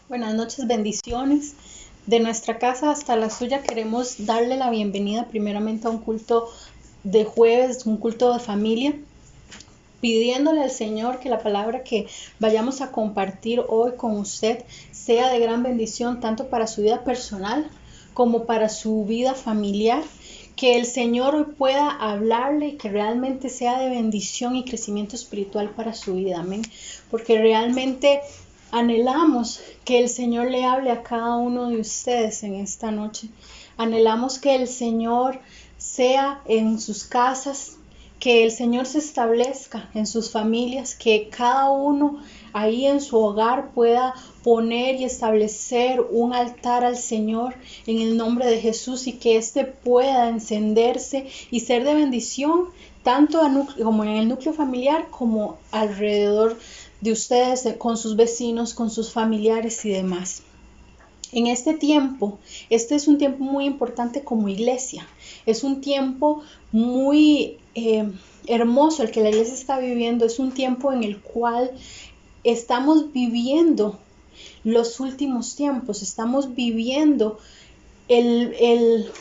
Buenas noches, bendiciones. De nuestra casa hasta la suya queremos darle la bienvenida primeramente a un culto de jueves, un culto de familia, pidiéndole al Señor que la palabra que vayamos a compartir hoy con usted sea de gran bendición tanto para su vida personal como para su vida familiar. Que el Señor hoy pueda hablarle y que realmente sea de bendición y crecimiento espiritual para su vida. Amén. Porque realmente anhelamos que el Señor le hable a cada uno de ustedes en esta noche. Anhelamos que el Señor sea en sus casas, que el Señor se establezca en sus familias, que cada uno ahí en su hogar pueda poner y establecer un altar al Señor en el nombre de Jesús y que éste pueda encenderse y ser de bendición tanto como en el núcleo familiar como alrededor de ustedes, con sus vecinos, con sus familiares y demás. En este tiempo, este es un tiempo muy importante como iglesia, es un tiempo muy hermoso el que la iglesia está viviendo, es un tiempo en el cual estamos viviendo los últimos tiempos, estamos viviendo el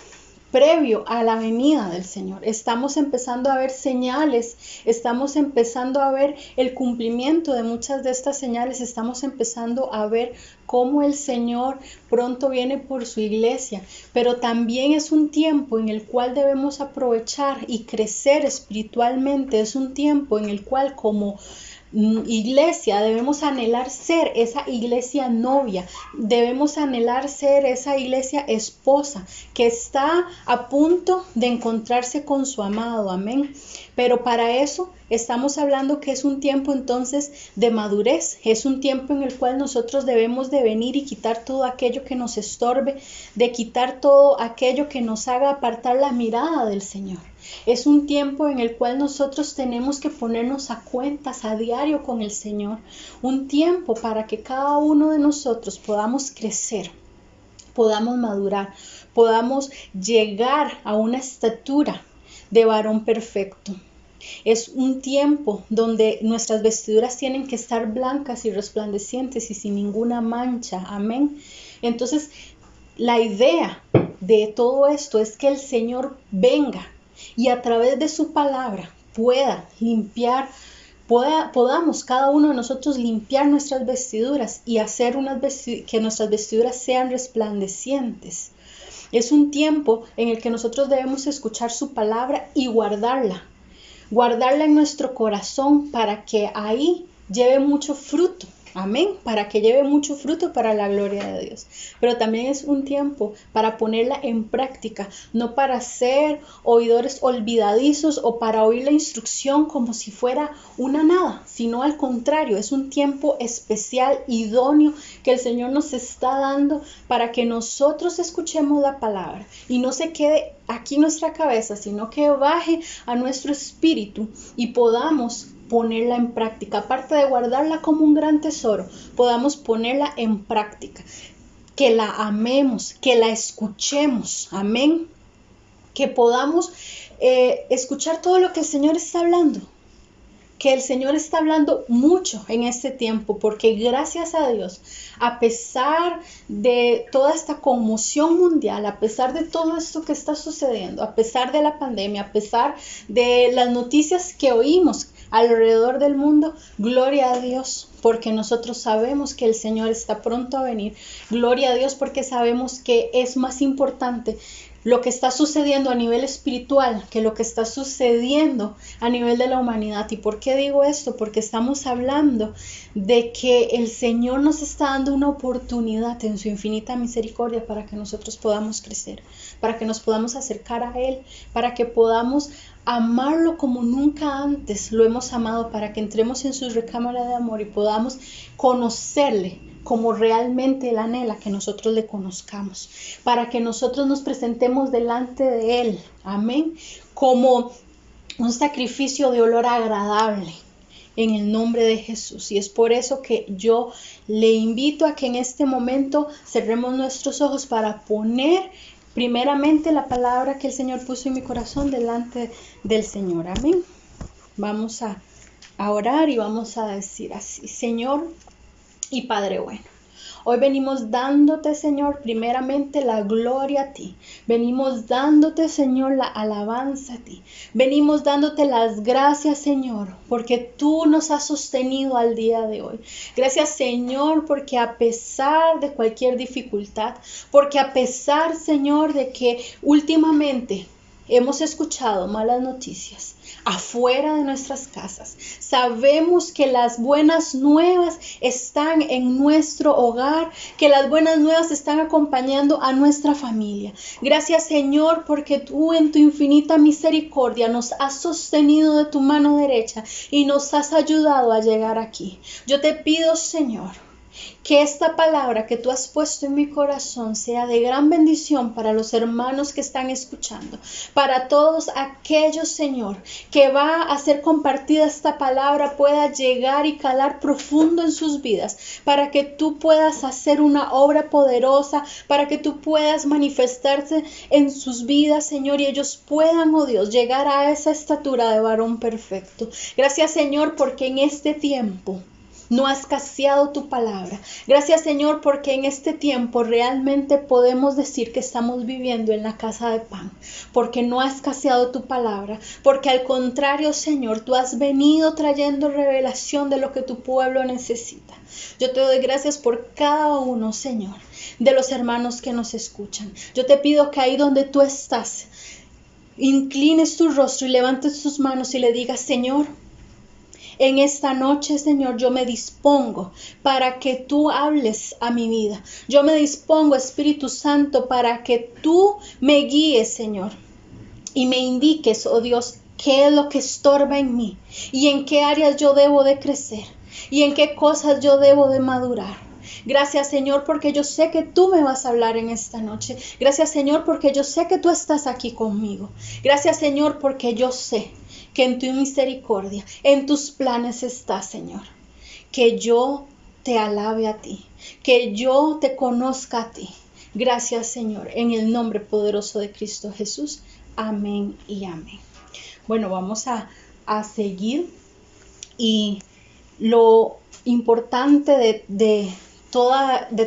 previo a la venida del Señor. Estamos empezando a ver señales, estamos empezando a ver el cumplimiento de muchas de estas señales, estamos empezando a ver cómo el Señor pronto viene por su iglesia, pero también es un tiempo en el cual debemos aprovechar y crecer espiritualmente, es un tiempo en el cual como iglesia debemos anhelar ser esa iglesia novia, debemos anhelar ser esa iglesia esposa que está a punto de encontrarse con su amado, amén. Pero para eso estamos hablando que es un tiempo entonces de madurez, es un tiempo en el cual nosotros debemos de venir y quitar todo aquello que nos estorbe, de quitar todo aquello que nos haga apartar la mirada del Señor. Es un tiempo en el cual nosotros tenemos que ponernos a cuentas a diario con el Señor. Un tiempo para que cada uno de nosotros podamos crecer, podamos madurar, podamos llegar a una estatura de varón perfecto. Es un tiempo donde nuestras vestiduras tienen que estar blancas y resplandecientes y sin ninguna mancha. Amén. Entonces, la idea de todo esto es que el Señor venga y a través de su palabra pueda limpiar, podamos cada uno de nosotros limpiar nuestras vestiduras y hacer que nuestras vestiduras sean resplandecientes. Es un tiempo en el que nosotros debemos escuchar su palabra y guardarla en nuestro corazón para que ahí lleve mucho fruto. Amén, para que lleve mucho fruto para la gloria de Dios. Pero también es un tiempo para ponerla en práctica, no para ser oidores olvidadizos o para oír la instrucción como si fuera una nada, sino al contrario, es un tiempo especial, idóneo, que el Señor nos está dando para que nosotros escuchemos la palabra y no se quede aquí en nuestra cabeza, sino que baje a nuestro espíritu y podamos ponerla en práctica. Aparte de guardarla como un gran tesoro, podamos ponerla en práctica. Que la amemos, que la escuchemos. Amén. Que podamos escuchar todo lo que el Señor está hablando. Que el Señor está hablando mucho en este tiempo, porque gracias a Dios, a pesar de toda esta conmoción mundial, a pesar de todo esto que está sucediendo, a pesar de la pandemia, a pesar de las noticias que oímos alrededor del mundo, gloria a Dios, porque nosotros sabemos que el Señor está pronto a venir. Gloria a Dios porque sabemos que es más importante lo que está sucediendo a nivel espiritual que lo que está sucediendo a nivel de la humanidad. ¿Y por qué digo esto? Porque estamos hablando de que el Señor nos está dando una oportunidad en su infinita misericordia para que nosotros podamos crecer, para que nos podamos acercar a Él, para que podamos amarlo como nunca antes lo hemos amado, para que entremos en su recámara de amor y podamos conocerle como realmente Él anhela que nosotros le conozcamos, para que nosotros nos presentemos delante de Él, amén, como un sacrificio de olor agradable en el nombre de Jesús. Y es por eso que yo le invito a que en este momento cerremos nuestros ojos para poner primeramente la palabra que el Señor puso en mi corazón delante del Señor, amén. Vamos a orar y vamos a decir así: Señor y Padre bueno, Hoy venimos dándote, Señor, primeramente la gloria a ti. Venimos dándote, Señor, la alabanza a ti. Venimos dándote las gracias, Señor, porque tú nos has sostenido al día de hoy. Gracias, Señor, porque a pesar de cualquier dificultad, porque a pesar, Señor, de que últimamente hemos escuchado malas noticias afuera de nuestras casas, sabemos que las buenas nuevas están en nuestro hogar, que las buenas nuevas están acompañando a nuestra familia. Gracias, Señor, porque tú en tu infinita misericordia nos has sostenido de tu mano derecha y nos has ayudado a llegar aquí. Yo te pido, Señor, que esta palabra que tú has puesto en mi corazón sea de gran bendición para los hermanos que están escuchando, para todos aquellos, Señor, que va a ser compartida esta palabra, pueda llegar y calar profundo en sus vidas, para que tú puedas hacer una obra poderosa, para que tú puedas manifestarse en sus vidas, Señor, y ellos puedan, oh Dios, llegar a esa estatura de varón perfecto. Gracias, Señor, porque en este tiempo no ha escaseado tu palabra. Gracias, Señor, porque en este tiempo realmente podemos decir que estamos viviendo en la casa de pan, porque no ha escaseado tu palabra, porque al contrario, Señor, tú has venido trayendo revelación de lo que tu pueblo necesita. Yo te doy gracias por cada uno, Señor, de los hermanos que nos escuchan. Yo te pido que ahí donde tú estás, inclines tu rostro y levantes tus manos y le digas: Señor, en esta noche, Señor, yo me dispongo para que tú hables a mi vida. Yo me dispongo, Espíritu Santo, para que tú me guíes, Señor, y me indiques, oh Dios, qué es lo que estorba en mí y en qué áreas yo debo de crecer y en qué cosas yo debo de madurar. Gracias, Señor, porque yo sé que tú me vas a hablar en esta noche. Gracias, Señor, porque yo sé que tú estás aquí conmigo. Gracias, Señor, porque yo sé que en tu misericordia, en tus planes está, Señor. Que yo te alabe a ti, que yo te conozca a ti. Gracias, Señor, en el nombre poderoso de Cristo Jesús. Amén y amén. Bueno, vamos a seguir, y lo importante de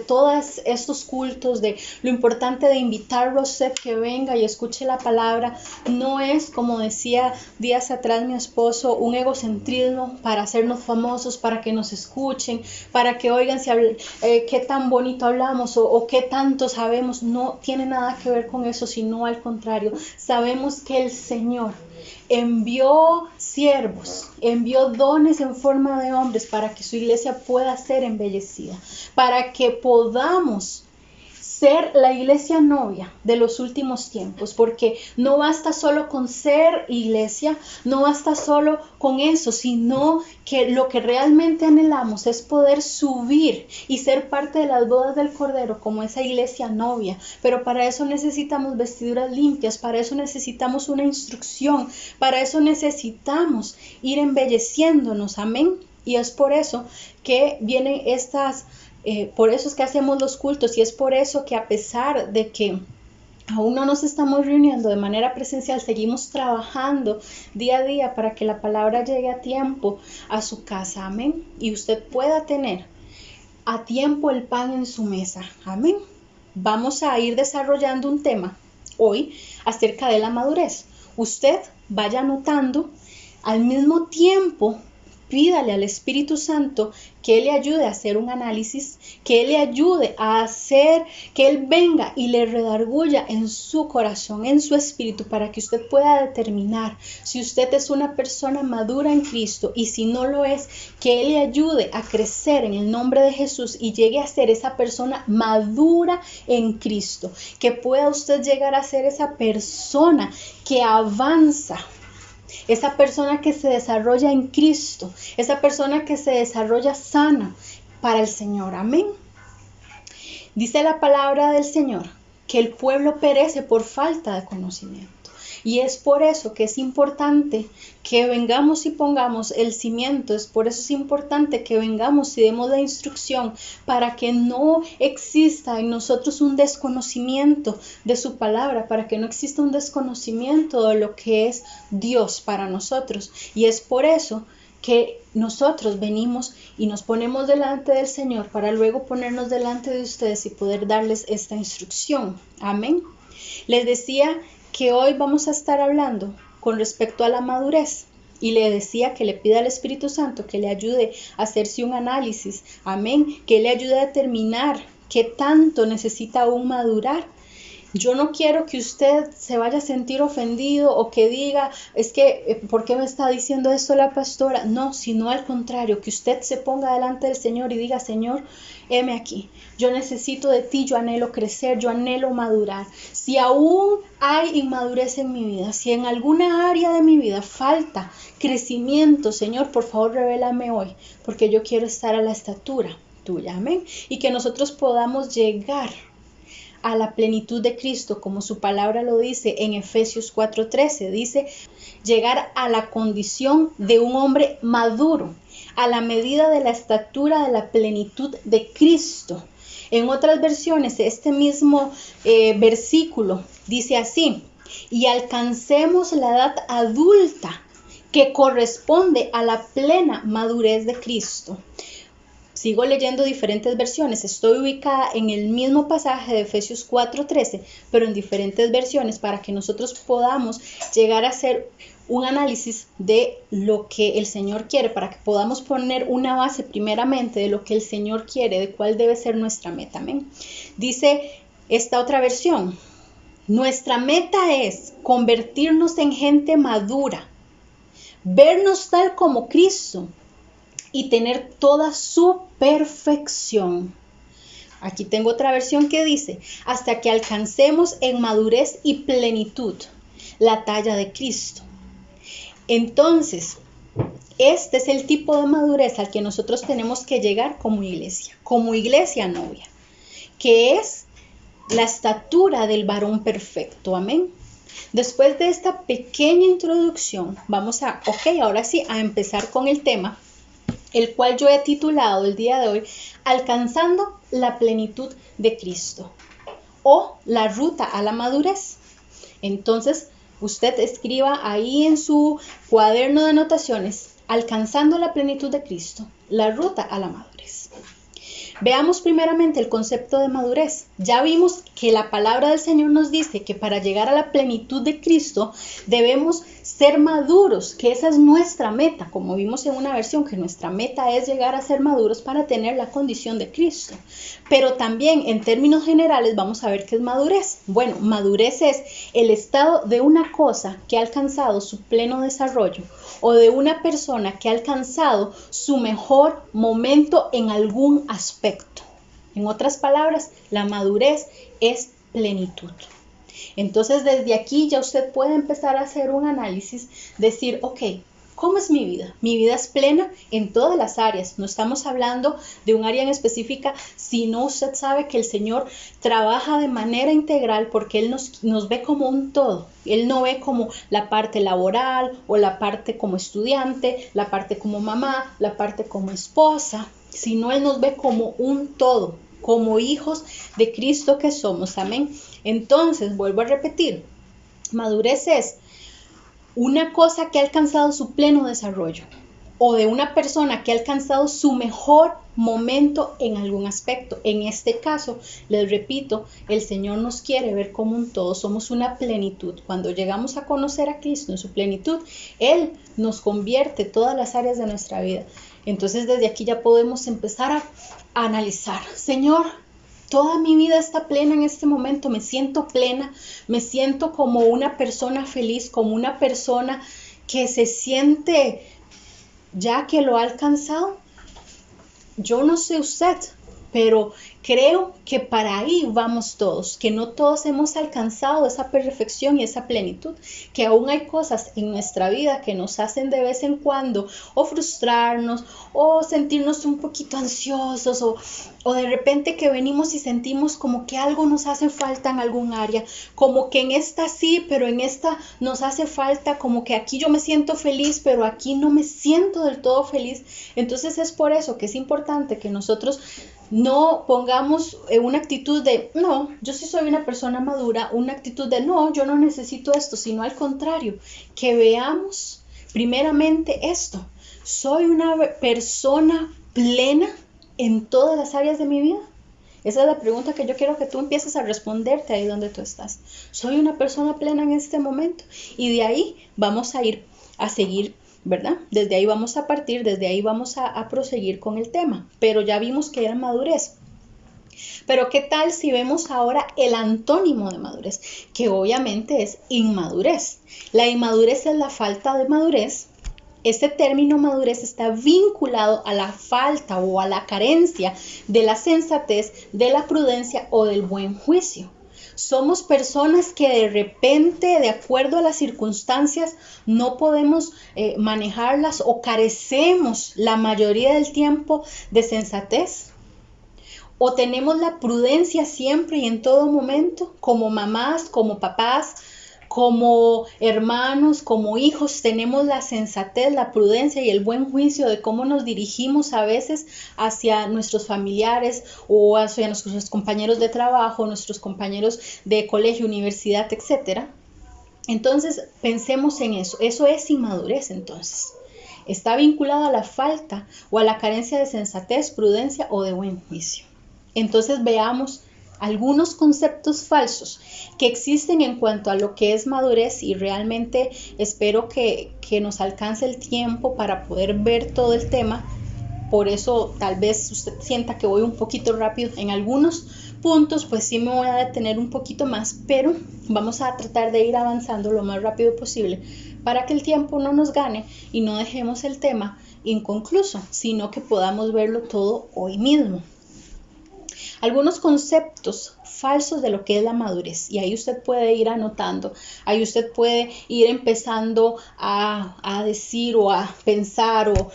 todos estos cultos, de lo importante de invitarlo a usted que venga y escuche la palabra, no es, como decía días atrás mi esposo, un egocentrismo para hacernos famosos, para que nos escuchen, para que oigan si qué tan bonito hablamos o qué tanto sabemos. No tiene nada que ver con eso, sino al contrario. Sabemos que el Señor envió siervos, envió dones en forma de hombres para que su iglesia pueda ser embellecida, para que podamos ser la iglesia novia de los últimos tiempos, porque no basta solo con ser iglesia, no basta solo con eso, sino que lo que realmente anhelamos es poder subir y ser parte de las bodas del Cordero como esa iglesia novia. Pero para eso necesitamos vestiduras limpias, para eso necesitamos una instrucción, para eso necesitamos ir embelleciéndonos, amén. Y es por eso que vienen por eso es que hacemos los cultos, y es por eso que, a pesar de que aún no nos estamos reuniendo de manera presencial, seguimos trabajando día a día para que la palabra llegue a tiempo a su casa, amén, y usted pueda tener a tiempo el pan en su mesa, amén. Vamos a ir desarrollando un tema hoy acerca de la madurez. Usted vaya anotando, al mismo tiempo pídale al Espíritu Santo que Él le ayude a hacer un análisis, que Él le ayude a hacer, que Él venga y le redarguya en su corazón, en su espíritu, para que usted pueda determinar si usted es una persona madura en Cristo, y si no lo es, que Él le ayude a crecer en el nombre de Jesús y llegue a ser esa persona madura en Cristo, que pueda usted llegar a ser esa persona que avanza, esa persona que se desarrolla en Cristo, esa persona que se desarrolla sana para el Señor. Amén. Dice la palabra del Señor que el pueblo perece por falta de conocimiento. Y es por eso que es importante que vengamos y pongamos el cimiento. Es por eso es importante que vengamos y demos la instrucción, para que no exista en nosotros un desconocimiento de su palabra, para que no exista un desconocimiento de lo que es Dios para nosotros. Y es por eso que nosotros venimos y nos ponemos delante del Señor para luego ponernos delante de ustedes y poder darles esta instrucción. Amén. Les decía que hoy vamos a estar hablando con respecto a la madurez. Y le decía que le pida al Espíritu Santo que le ayude a hacerse un análisis. Amén. Que le ayude a determinar qué tanto necesita aún madurar. Yo no quiero que usted se vaya a sentir ofendido o que diga, es que, ¿por qué me está diciendo esto la pastora? No, sino al contrario, que usted se ponga delante del Señor y diga, Señor, heme aquí. Yo necesito de ti, yo anhelo crecer, yo anhelo madurar. Si aún hay inmadurez en mi vida, si en alguna área de mi vida falta crecimiento, Señor, por favor, revélame hoy, porque yo quiero estar a la estatura tuya, amén. Y que nosotros podamos llegar a la plenitud de Cristo, como su palabra lo dice en Efesios 4:13, dice, llegar a la condición de un hombre maduro, a la medida de la estatura de la plenitud de Cristo. En otras versiones, este mismo versículo dice así, y alcancemos la edad adulta que corresponde a la plena madurez de Cristo. Sigo leyendo diferentes versiones, estoy ubicada en el mismo pasaje de Efesios 4:13, pero en diferentes versiones para que nosotros podamos llegar a hacer un análisis de lo que el Señor quiere, para que podamos poner una base primeramente de lo que el Señor quiere, de cuál debe ser nuestra meta. ¿Amén? Dice esta otra versión, nuestra meta es convertirnos en gente madura, vernos tal como Cristo, y tener toda su perfección. Aquí tengo otra versión que dice, hasta que alcancemos en madurez y plenitud la talla de Cristo. Entonces, este es el tipo de madurez al que nosotros tenemos que llegar como iglesia novia, que es la estatura del varón perfecto. Amén. Después de esta pequeña introducción, vamos ahora sí, a empezar con el tema, el cual yo he titulado el día de hoy, Alcanzando la plenitud de Cristo, o la ruta a la madurez. Entonces, usted escriba ahí en su cuaderno de anotaciones, Alcanzando la plenitud de Cristo, la ruta a la madurez. Veamos primeramente el concepto de madurez. Ya vimos que la palabra del Señor nos dice que para llegar a la plenitud de Cristo debemos ser maduros, que esa es nuestra meta, como vimos en una versión, que nuestra meta es llegar a ser maduros para tener la condición de Cristo. Pero también en términos generales vamos a ver qué es madurez. Bueno, madurez es el estado de una cosa que ha alcanzado su pleno desarrollo o de una persona que ha alcanzado su mejor momento en algún aspecto. En otras palabras, la madurez es plenitud. Entonces, desde aquí ya usted puede empezar a hacer un análisis, decir, ok, ¿cómo es mi vida? Mi vida es plena en todas las áreas. No estamos hablando de un área en específica, sino usted sabe que el Señor trabaja de manera integral porque Él nos ve como un todo. Él no ve como la parte laboral o la parte como estudiante, la parte como mamá, la parte como esposa, sino Él nos ve como un todo, como hijos de Cristo que somos. Amén. Entonces, vuelvo a repetir, madurez es una cosa que ha alcanzado su pleno desarrollo o de una persona que ha alcanzado su mejor momento en algún aspecto. En este caso, les repito, el Señor nos quiere ver como un todo, somos una plenitud. Cuando llegamos a conocer a Cristo en su plenitud, Él nos convierte todas las áreas de nuestra vida. Entonces, desde aquí ya podemos empezar a analizar, Señor, toda mi vida está plena en este momento, me siento plena, me siento como una persona feliz, como una persona que se siente ya que lo ha alcanzado. Yo no sé usted, pero creo que para ahí vamos todos, que no todos hemos alcanzado esa perfección y esa plenitud, que aún hay cosas en nuestra vida que nos hacen de vez en cuando o frustrarnos o sentirnos un poquito ansiosos o de repente que venimos y sentimos como que algo nos hace falta en algún área, como que en esta sí, pero en esta nos hace falta, como que aquí yo me siento feliz, pero aquí no me siento del todo feliz. Entonces es por eso que es importante que nosotros no pongamos una actitud de, no, yo sí soy una persona madura, una actitud de, no, yo no necesito esto, sino al contrario, que veamos primeramente esto, ¿Soy una persona plena en todas las áreas de mi vida? Esa es la pregunta que yo quiero que tú empieces a responderte ahí donde tú estás. ¿Soy una persona plena en este momento? Y de ahí vamos a ir a seguir, ¿verdad? Desde ahí vamos a partir, desde ahí vamos a proseguir con el tema. Pero ya vimos que era madurez. Pero ¿qué tal si vemos ahora el antónimo de madurez? Que obviamente es inmadurez. La inmadurez es la falta de madurez. Este término madurez está vinculado a la falta o a la carencia de la sensatez, de la prudencia o del buen juicio. Somos personas que de repente, de acuerdo a las circunstancias, no podemos manejarlas o carecemos la mayoría del tiempo de sensatez. O tenemos la prudencia siempre y en todo momento, como mamás, como papás, como hermanos, como hijos, tenemos la sensatez, la prudencia y el buen juicio de cómo nos dirigimos a veces hacia nuestros familiares o hacia nuestros compañeros de trabajo, nuestros compañeros de colegio, universidad, etc. Entonces, pensemos en eso. Eso es inmadurez, entonces. Está vinculado a la falta o a la carencia de sensatez, prudencia o de buen juicio. Entonces veamos algunos conceptos falsos que existen en cuanto a lo que es madurez y realmente espero que nos alcance el tiempo para poder ver todo el tema. Por eso tal vez usted sienta que voy un poquito rápido en algunos puntos, pues sí me voy a detener un poquito más, pero vamos a tratar de ir avanzando lo más rápido posible para que el tiempo no nos gane y no dejemos el tema inconcluso, sino que podamos verlo todo hoy mismo. Algunos conceptos falsos de lo que es la madurez y ahí usted puede ir anotando, ahí usted puede ir empezando a decir o a pensar o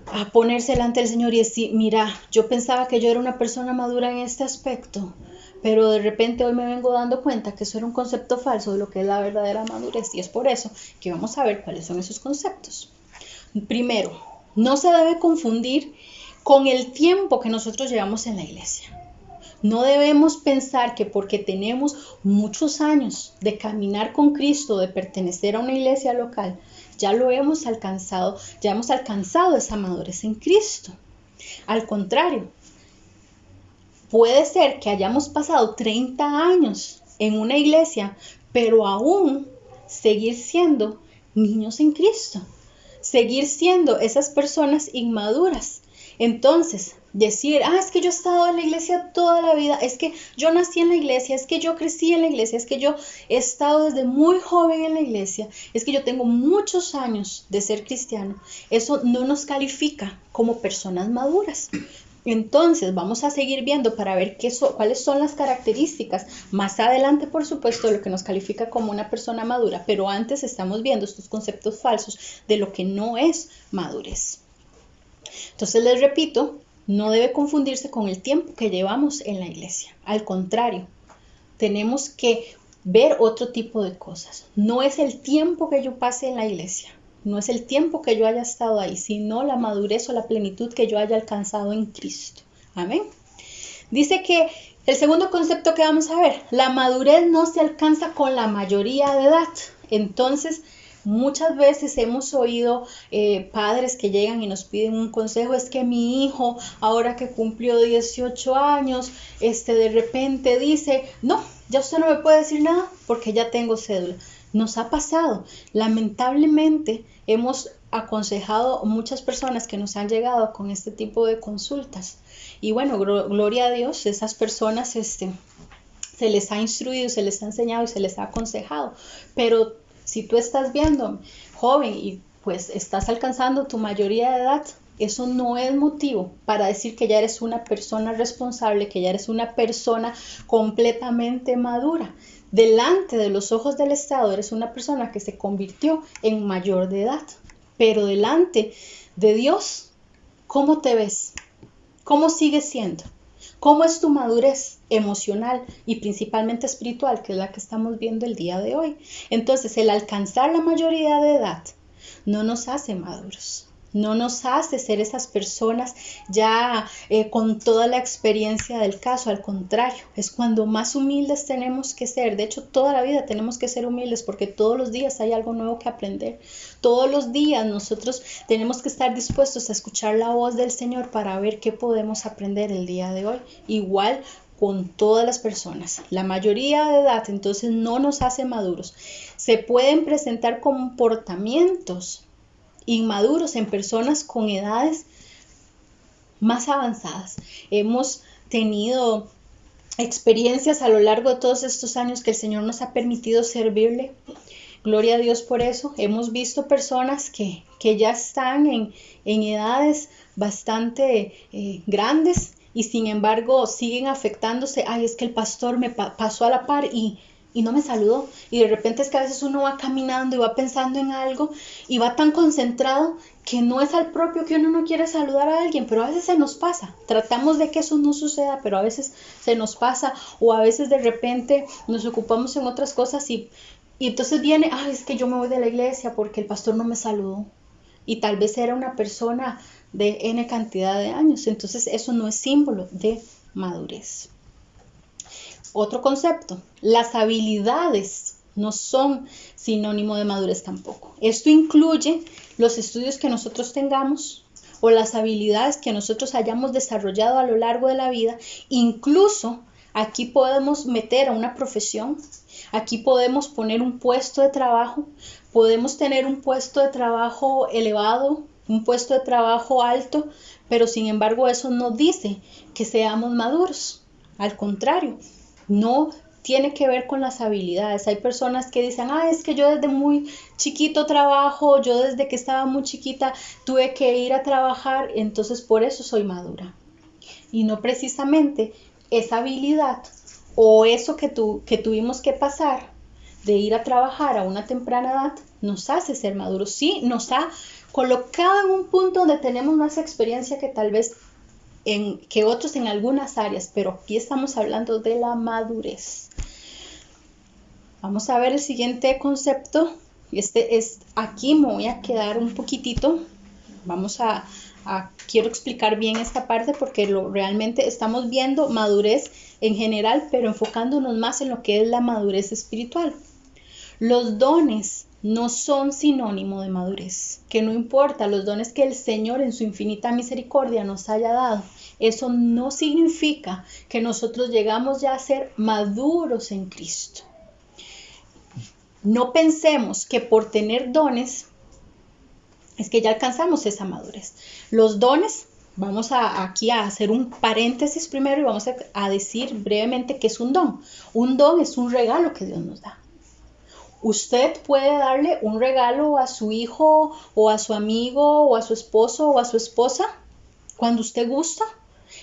a ponerse delante del Señor y decir, mira, yo pensaba que yo era una persona madura en este aspecto, pero de repente hoy me vengo dando cuenta que eso era un concepto falso de lo que es la verdadera madurez y es por eso que vamos a ver cuáles son esos conceptos. Primero, no se debe confundir con el tiempo que nosotros llevamos en la iglesia. No debemos pensar que porque tenemos muchos años de caminar con Cristo, de pertenecer a una iglesia local, ya lo hemos alcanzado, ya hemos alcanzado esa madurez en Cristo. Al contrario, puede ser que hayamos pasado 30 años en una iglesia, pero aún seguir siendo niños en Cristo, seguir siendo esas personas inmaduras. Entonces, decir, es que yo he estado en la iglesia toda la vida, es que yo nací en la iglesia, es que yo crecí en la iglesia, es que yo he estado desde muy joven en la iglesia, es que yo tengo muchos años de ser cristiano, eso no nos califica como personas maduras. Entonces vamos a seguir viendo para ver cuáles son las características más adelante, por supuesto, de lo que nos califica como una persona madura, pero antes estamos viendo estos conceptos falsos de lo que no es madurez. Entonces les repito, no debe confundirse con el tiempo que llevamos en la iglesia. Al contrario, tenemos que ver otro tipo de cosas. No es el tiempo que yo pase en la iglesia, no es el tiempo que yo haya estado ahí, sino la madurez o la plenitud que yo haya alcanzado en Cristo. Amén. Dice que el segundo concepto que vamos a ver, la madurez no se alcanza con la mayoría de edad. Entonces, muchas veces hemos oído padres que llegan y nos piden un consejo, es que mi hijo, ahora que cumplió 18 años, de repente dice, no, ya usted no me puede decir nada porque ya tengo cédula. Nos ha pasado, lamentablemente hemos aconsejado a muchas personas que nos han llegado con este tipo de consultas. Y bueno, gloria a Dios, esas personas se les ha instruido, se les ha enseñado y se les ha aconsejado. Pero si tú estás viendo, joven, y pues estás alcanzando tu mayoría de edad, eso no es motivo para decir que ya eres una persona responsable, que ya eres una persona completamente madura. Delante de los ojos del Estado eres una persona que se convirtió en mayor de edad. Pero delante de Dios, ¿cómo te ves? ¿Cómo sigues siendo? ¿Cómo es tu madurez emocional y principalmente espiritual, que es la que estamos viendo el día de hoy? Entonces, el alcanzar la mayoría de edad no nos hace maduros. No nos hace ser esas personas ya con toda la experiencia del caso. Al contrario, es cuando más humildes tenemos que ser. De hecho, toda la vida tenemos que ser humildes porque todos los días hay algo nuevo que aprender. Todos los días nosotros tenemos que estar dispuestos a escuchar la voz del Señor para ver qué podemos aprender el día de hoy. Igual con todas las personas. La mayoría de edad entonces no nos hace maduros. Se pueden presentar comportamientos inmaduros en personas con edades más avanzadas. Hemos tenido experiencias a lo largo de todos estos años que el Señor nos ha permitido servirle. Gloria a Dios por eso. Hemos visto personas que ya están en edades bastante grandes y sin embargo siguen afectándose. Ay, es que el pastor me pasó a la par y no me saludó. Y de repente es que a veces uno va caminando y va pensando en algo y va tan concentrado que no es al propio que uno no quiere saludar a alguien, pero a veces se nos pasa. Tratamos de que eso no suceda, pero a veces se nos pasa, o a veces de repente nos ocupamos en otras cosas y entonces viene, ay, es que yo me voy de la iglesia porque el pastor no me saludó. Y tal vez era una persona de N cantidad de años. Entonces eso no es símbolo de madurez. Otro concepto, las habilidades no son sinónimo de madurez tampoco. Esto incluye los estudios que nosotros tengamos o las habilidades que nosotros hayamos desarrollado a lo largo de la vida. Incluso aquí podemos meter a una profesión, aquí podemos poner un puesto de trabajo, podemos tener un puesto de trabajo elevado, un puesto de trabajo alto, pero sin embargo eso no dice que seamos maduros. Al contrario, no tiene que ver con las habilidades. Hay personas que dicen, es que yo desde muy chiquito trabajo, yo desde que estaba muy chiquita tuve que ir a trabajar, entonces por eso soy madura. Y no precisamente esa habilidad o eso que tuvimos que pasar de ir a trabajar a una temprana edad nos hace ser maduros. Sí, nos ha colocado en un punto donde tenemos más experiencia que tal vez que otros en algunas áreas, pero aquí estamos hablando de la madurez. Vamos a ver el siguiente concepto. Aquí me voy a quedar un poquitito. Quiero explicar bien esta parte porque realmente estamos viendo madurez en general, pero enfocándonos más en lo que es la madurez espiritual. Los dones no son sinónimo de madurez, que no importa los dones que el Señor en su infinita misericordia nos haya dado, eso no significa que nosotros llegamos ya a ser maduros en Cristo. No pensemos que por tener dones es que ya alcanzamos esa madurez. Los dones, vamos aquí a hacer un paréntesis primero y vamos a decir brevemente qué es un don. Un don es un regalo que Dios nos da. Usted puede darle un regalo a su hijo o a su amigo o a su esposo o a su esposa cuando usted gusta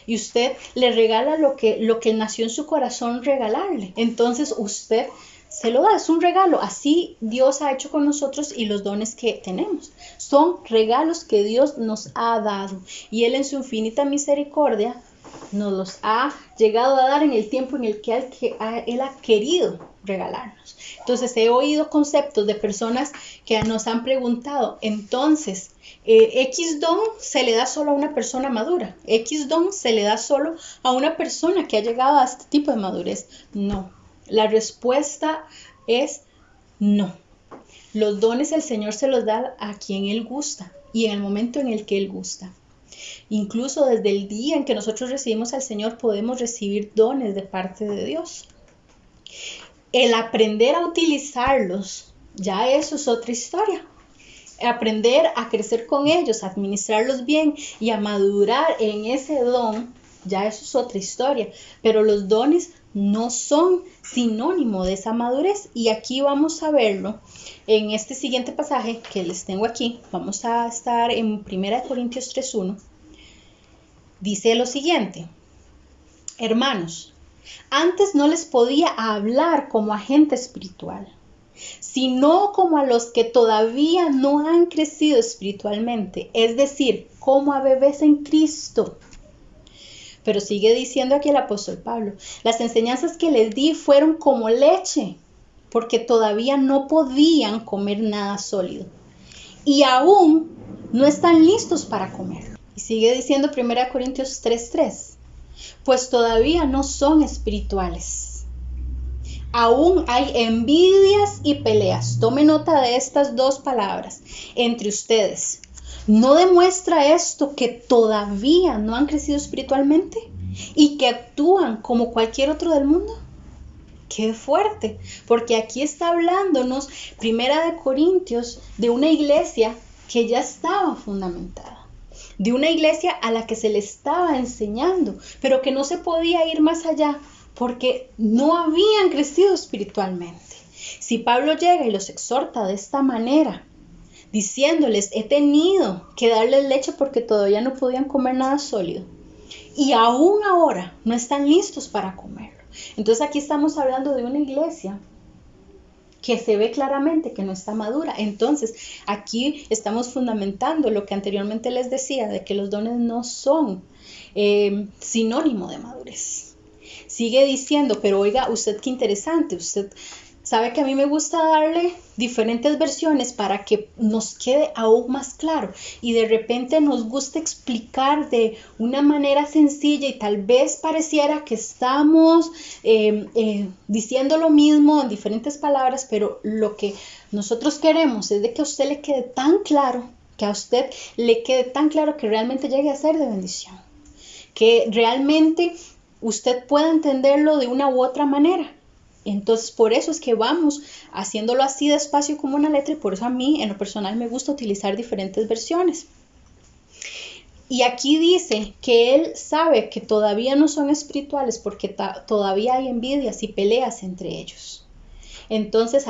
y usted le regala lo que nació en su corazón regalarle. Entonces usted se lo da, es un regalo. Así Dios ha hecho con nosotros y los dones que tenemos. Son regalos que Dios nos ha dado y Él en su infinita misericordia nos los ha llegado a dar en el tiempo en el que Él ha querido regalarnos. Entonces he oído conceptos de personas que nos han preguntado, entonces, X don se le da solo a una persona madura, X don se le da solo a una persona que ha llegado a este tipo de madurez. No, la respuesta es no. Los dones el Señor se los da a quien Él gusta y en el momento en el que Él gusta. Incluso desde el día en que nosotros recibimos al Señor podemos recibir dones de parte de Dios. El aprender a utilizarlos, ya eso es otra historia. Aprender a crecer con ellos, a administrarlos bien y a madurar en ese don, ya eso es otra historia. Pero los dones no son sinónimo de esa madurez y aquí vamos a verlo en este siguiente pasaje que les tengo aquí. Vamos a estar en 1 Corintios 3:1. Dice lo siguiente: hermanos, antes no les podía hablar como a gente espiritual, sino como a los que todavía no han crecido espiritualmente, es decir, como a bebés en Cristo. Pero sigue diciendo aquí el apóstol Pablo, las enseñanzas que les di fueron como leche, porque todavía no podían comer nada sólido. y aún no están listos para comerlo. Y sigue diciendo 1 Corintios 3:3, pues todavía no son espirituales. Aún hay envidias y peleas. Tome nota de estas dos palabras entre ustedes. ¿No demuestra esto que todavía no han crecido espiritualmente y que actúan como cualquier otro del mundo? ¡Qué fuerte! Porque aquí está hablándonos 1 Corintios de una iglesia que ya estaba fundamentada, de una iglesia a la que se le estaba enseñando, pero que no se podía ir más allá porque no habían crecido espiritualmente. Si Pablo llega y los exhorta de esta manera, diciéndoles, he tenido que darles leche porque todavía no podían comer nada sólido, y aún ahora no están listos para comerlo. Entonces aquí estamos hablando de una iglesia que se ve claramente que no está madura. Entonces aquí estamos fundamentando lo que anteriormente les decía, de que los dones no son sinónimo de madurez. Sigue diciendo, pero oiga, usted qué interesante, usted sabe que a mí me gusta darle diferentes versiones para que nos quede aún más claro y de repente nos gusta explicar de una manera sencilla y tal vez pareciera que estamos diciendo lo mismo en diferentes palabras, pero lo que nosotros queremos es de que a usted le quede tan claro, que a usted le quede tan claro que realmente llegue a ser de bendición, que realmente usted pueda entenderlo de una u otra manera. Entonces por eso es que vamos haciéndolo así despacio como una letra y por eso a mí en lo personal me gusta utilizar diferentes versiones. Y aquí dice que él sabe que todavía no son espirituales porque todavía hay envidias y peleas entre ellos. Entonces,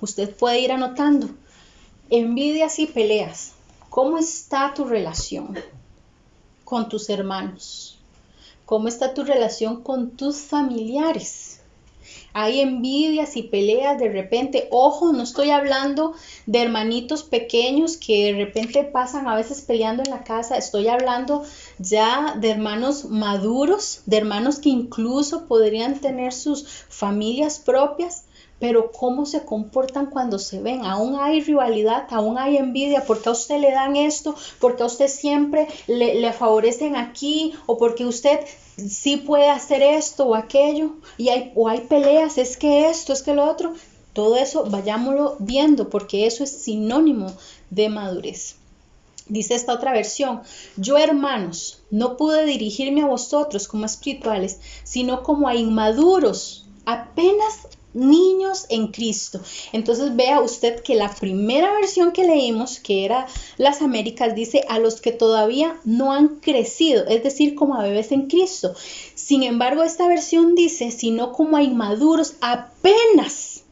usted puede ir anotando envidias y peleas. ¿Cómo está tu relación con tus hermanos? ¿Cómo está tu relación con tus familiares? Hay envidias y peleas de repente. Ojo, no estoy hablando de hermanitos pequeños que de repente pasan a veces peleando en la casa. Estoy hablando ya de hermanos maduros, de hermanos que incluso podrían tener sus familias propias. Pero cómo se comportan cuando se ven. Aún hay rivalidad, aún hay envidia. ¿Por qué a usted le dan esto? ¿Por qué a usted siempre le favorecen aquí? ¿O porque usted sí puede hacer esto o aquello? O hay peleas, es que esto, es que lo otro. Todo eso vayámoslo viendo porque eso es sinónimo de madurez. Dice esta otra versión, yo hermanos, no pude dirigirme a vosotros como espirituales, sino como a inmaduros, apenas niños en Cristo. Entonces vea usted que la primera versión que leímos, que era las Américas, dice a los que todavía no han crecido, es decir, como a bebés en Cristo. Sin embargo, esta versión dice, sino como a inmaduros, apenas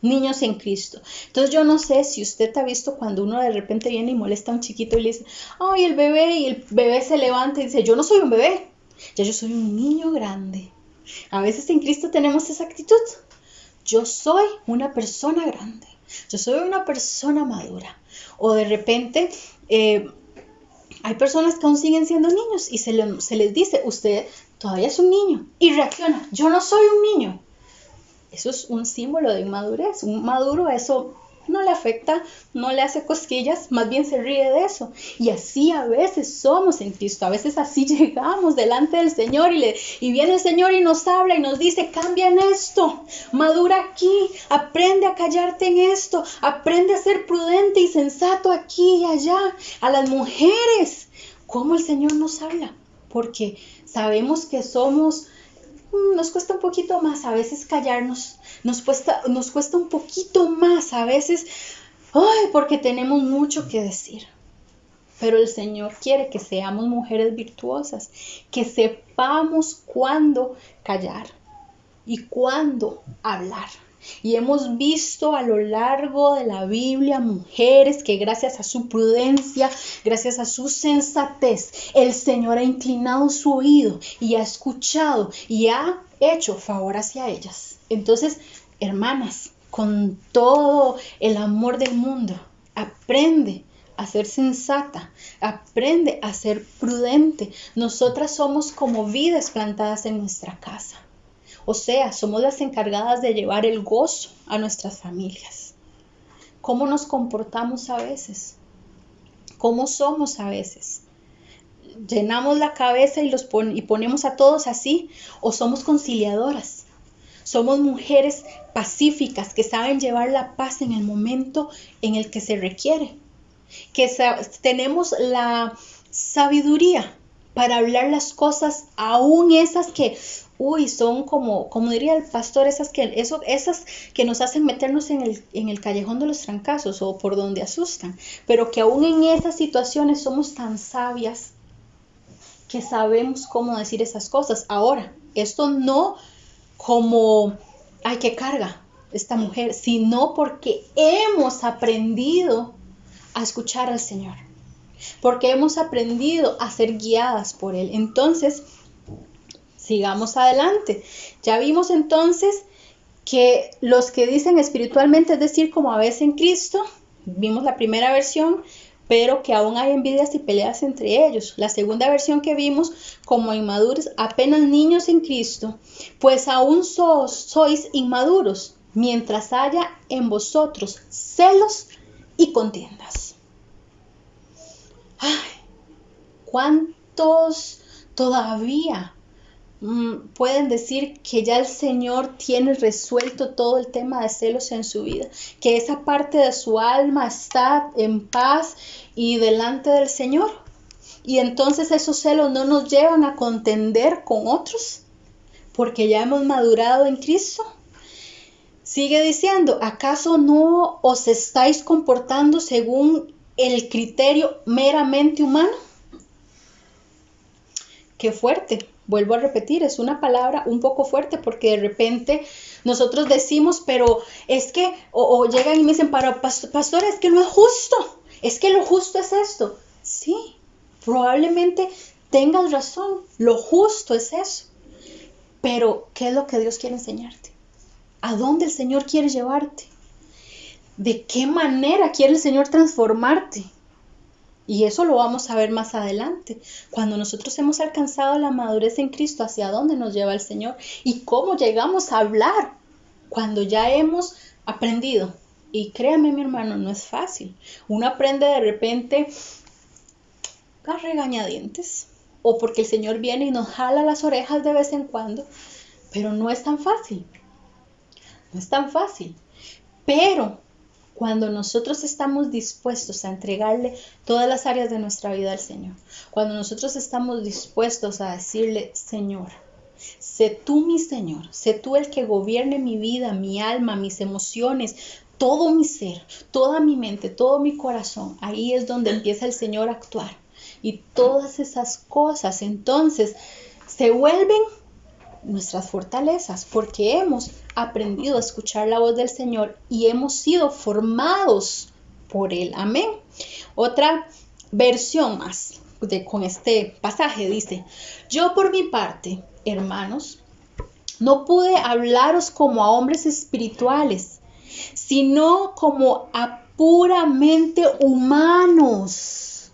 niños en Cristo. Entonces yo no sé si usted ha visto cuando uno de repente viene y molesta a un chiquito y le dice, ay, el bebé, y el bebé se levanta y dice, yo no soy un bebé, ya yo soy un niño grande. A veces en Cristo tenemos esa actitud. Yo soy una persona grande, yo soy una persona madura. O de repente hay personas que aún siguen siendo niños y se les dice, usted todavía es un niño. Y reacciona, yo no soy un niño. Eso es un símbolo de inmadurez. Un maduro eso no le afecta, no le hace cosquillas, más bien se ríe de eso. Y así a veces somos en Cristo, a veces así llegamos delante del Señor y viene el Señor y nos habla y nos dice, cambia en esto, madura aquí, aprende a callarte en esto, aprende a ser prudente y sensato aquí y allá. A las mujeres, ¿cómo el Señor nos habla? Porque sabemos que nos cuesta un poquito más a veces callarnos, nos cuesta un poquito más a veces, porque tenemos mucho que decir. Pero el Señor quiere que seamos mujeres virtuosas, que sepamos cuándo callar y cuándo hablar. Y hemos visto a lo largo de la Biblia mujeres que gracias a su prudencia, gracias a su sensatez, el Señor ha inclinado su oído y ha escuchado y ha hecho favor hacia ellas. Entonces, hermanas, con todo el amor del mundo, aprende a ser sensata, aprende a ser prudente. Nosotras somos como vides plantadas en nuestra casa. O sea, somos las encargadas de llevar el gozo a nuestras familias. cómo nos comportamos a veces, cómo somos a veces. Llenamos la cabeza y ponemos a todos así, o somos conciliadoras. Somos mujeres pacíficas que saben llevar la paz en el momento en el que se requiere. Que tenemos la sabiduría para hablar las cosas, aún esas que, son como diría el pastor, esas que nos hacen meternos en el callejón de los trancazos o por donde asustan, pero que aún en esas situaciones somos tan sabias que sabemos cómo decir esas cosas. Ahora, esto no como, ay, qué carga esta mujer, sino porque hemos aprendido a escuchar al Señor, porque hemos aprendido a ser guiadas por Él. Entonces, sigamos adelante. Ya vimos entonces que los que dicen espiritualmente, es decir, como a veces en Cristo, vimos la primera versión, pero que aún hay envidias y peleas entre ellos. La segunda versión que vimos, como inmaduros, apenas niños en Cristo, pues aún sois inmaduros, mientras haya en vosotros celos y contiendas. Ay, ¿cuántos todavía pueden decir que ya el Señor tiene resuelto todo el tema de celos en su vida, que esa parte de su alma está en paz y delante del Señor? Y entonces esos celos no nos llevan a contender con otros, porque ya hemos madurado en Cristo. Sigue diciendo, ¿acaso no os estáis comportando según el criterio meramente humano? Qué fuerte. Vuelvo a repetir, es una palabra un poco fuerte porque de repente nosotros decimos, pero es que, o llegan y me dicen, pastor, es que no es justo, es que lo justo es esto. Sí, probablemente tengas razón, lo justo es eso. Pero, ¿qué es lo que Dios quiere enseñarte? ¿A dónde el Señor quiere llevarte? ¿De qué manera quiere el Señor transformarte? Y eso lo vamos a ver más adelante, cuando nosotros hemos alcanzado la madurez en Cristo, hacia dónde nos lleva el Señor y cómo llegamos a hablar cuando ya hemos aprendido. Y créame, mi hermano, no es fácil. Uno aprende de repente a regañadientes o porque el Señor viene y nos jala las orejas de vez en cuando, pero no es tan fácil. No es tan fácil. Pero cuando nosotros estamos dispuestos a entregarle todas las áreas de nuestra vida al Señor, cuando nosotros estamos dispuestos a decirle, Señor, sé tú mi Señor, sé tú el que gobierne mi vida, mi alma, mis emociones, todo mi ser, toda mi mente, todo mi corazón, ahí es donde empieza el Señor a actuar. Y todas esas cosas entonces se vuelven nuestras fortalezas, porque hemos aprendido a escuchar la voz del Señor y hemos sido formados por Él. Amén. Otra versión más con este pasaje dice, yo por mi parte, hermanos, no pude hablaros como a hombres espirituales, sino como a puramente humanos.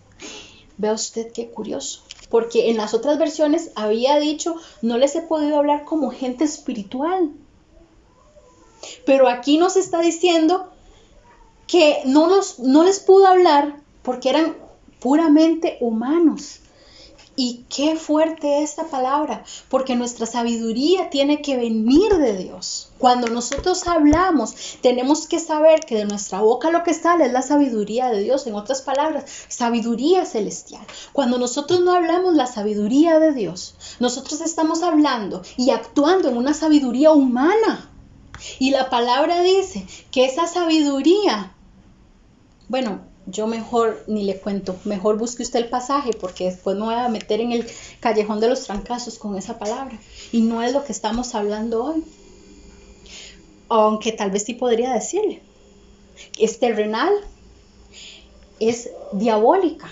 Vea usted qué curioso. Porque en las otras versiones había dicho, no les he podido hablar como gente espiritual. Pero aquí nos está diciendo que no les pudo hablar porque eran puramente humanos. Y qué fuerte esta palabra, porque nuestra sabiduría tiene que venir de Dios. Cuando nosotros hablamos, tenemos que saber que de nuestra boca lo que sale es la sabiduría de Dios. En otras palabras, sabiduría celestial. Cuando nosotros no hablamos la sabiduría de Dios, nosotros estamos hablando y actuando en una sabiduría humana. Y la palabra dice que esa sabiduría, bueno, yo mejor ni le cuento, mejor busque usted el pasaje porque después me voy a meter en el callejón de los trancazos con esa palabra y no es lo que estamos hablando hoy, aunque tal vez sí podría decirle, es terrenal, es diabólica,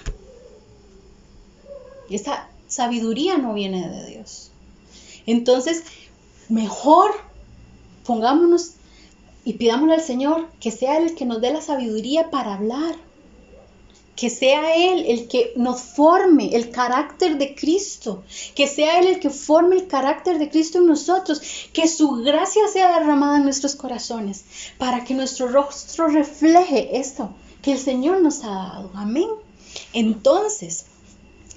esa sabiduría no viene de Dios. Entonces, mejor pongámonos y pidámosle al Señor que sea el que nos dé la sabiduría para hablar. Que sea Él el que nos forme el carácter de Cristo, que sea Él el que forme el carácter de Cristo en nosotros, que su gracia sea derramada en nuestros corazones, para que nuestro rostro refleje esto que el Señor nos ha dado. Amén. Entonces,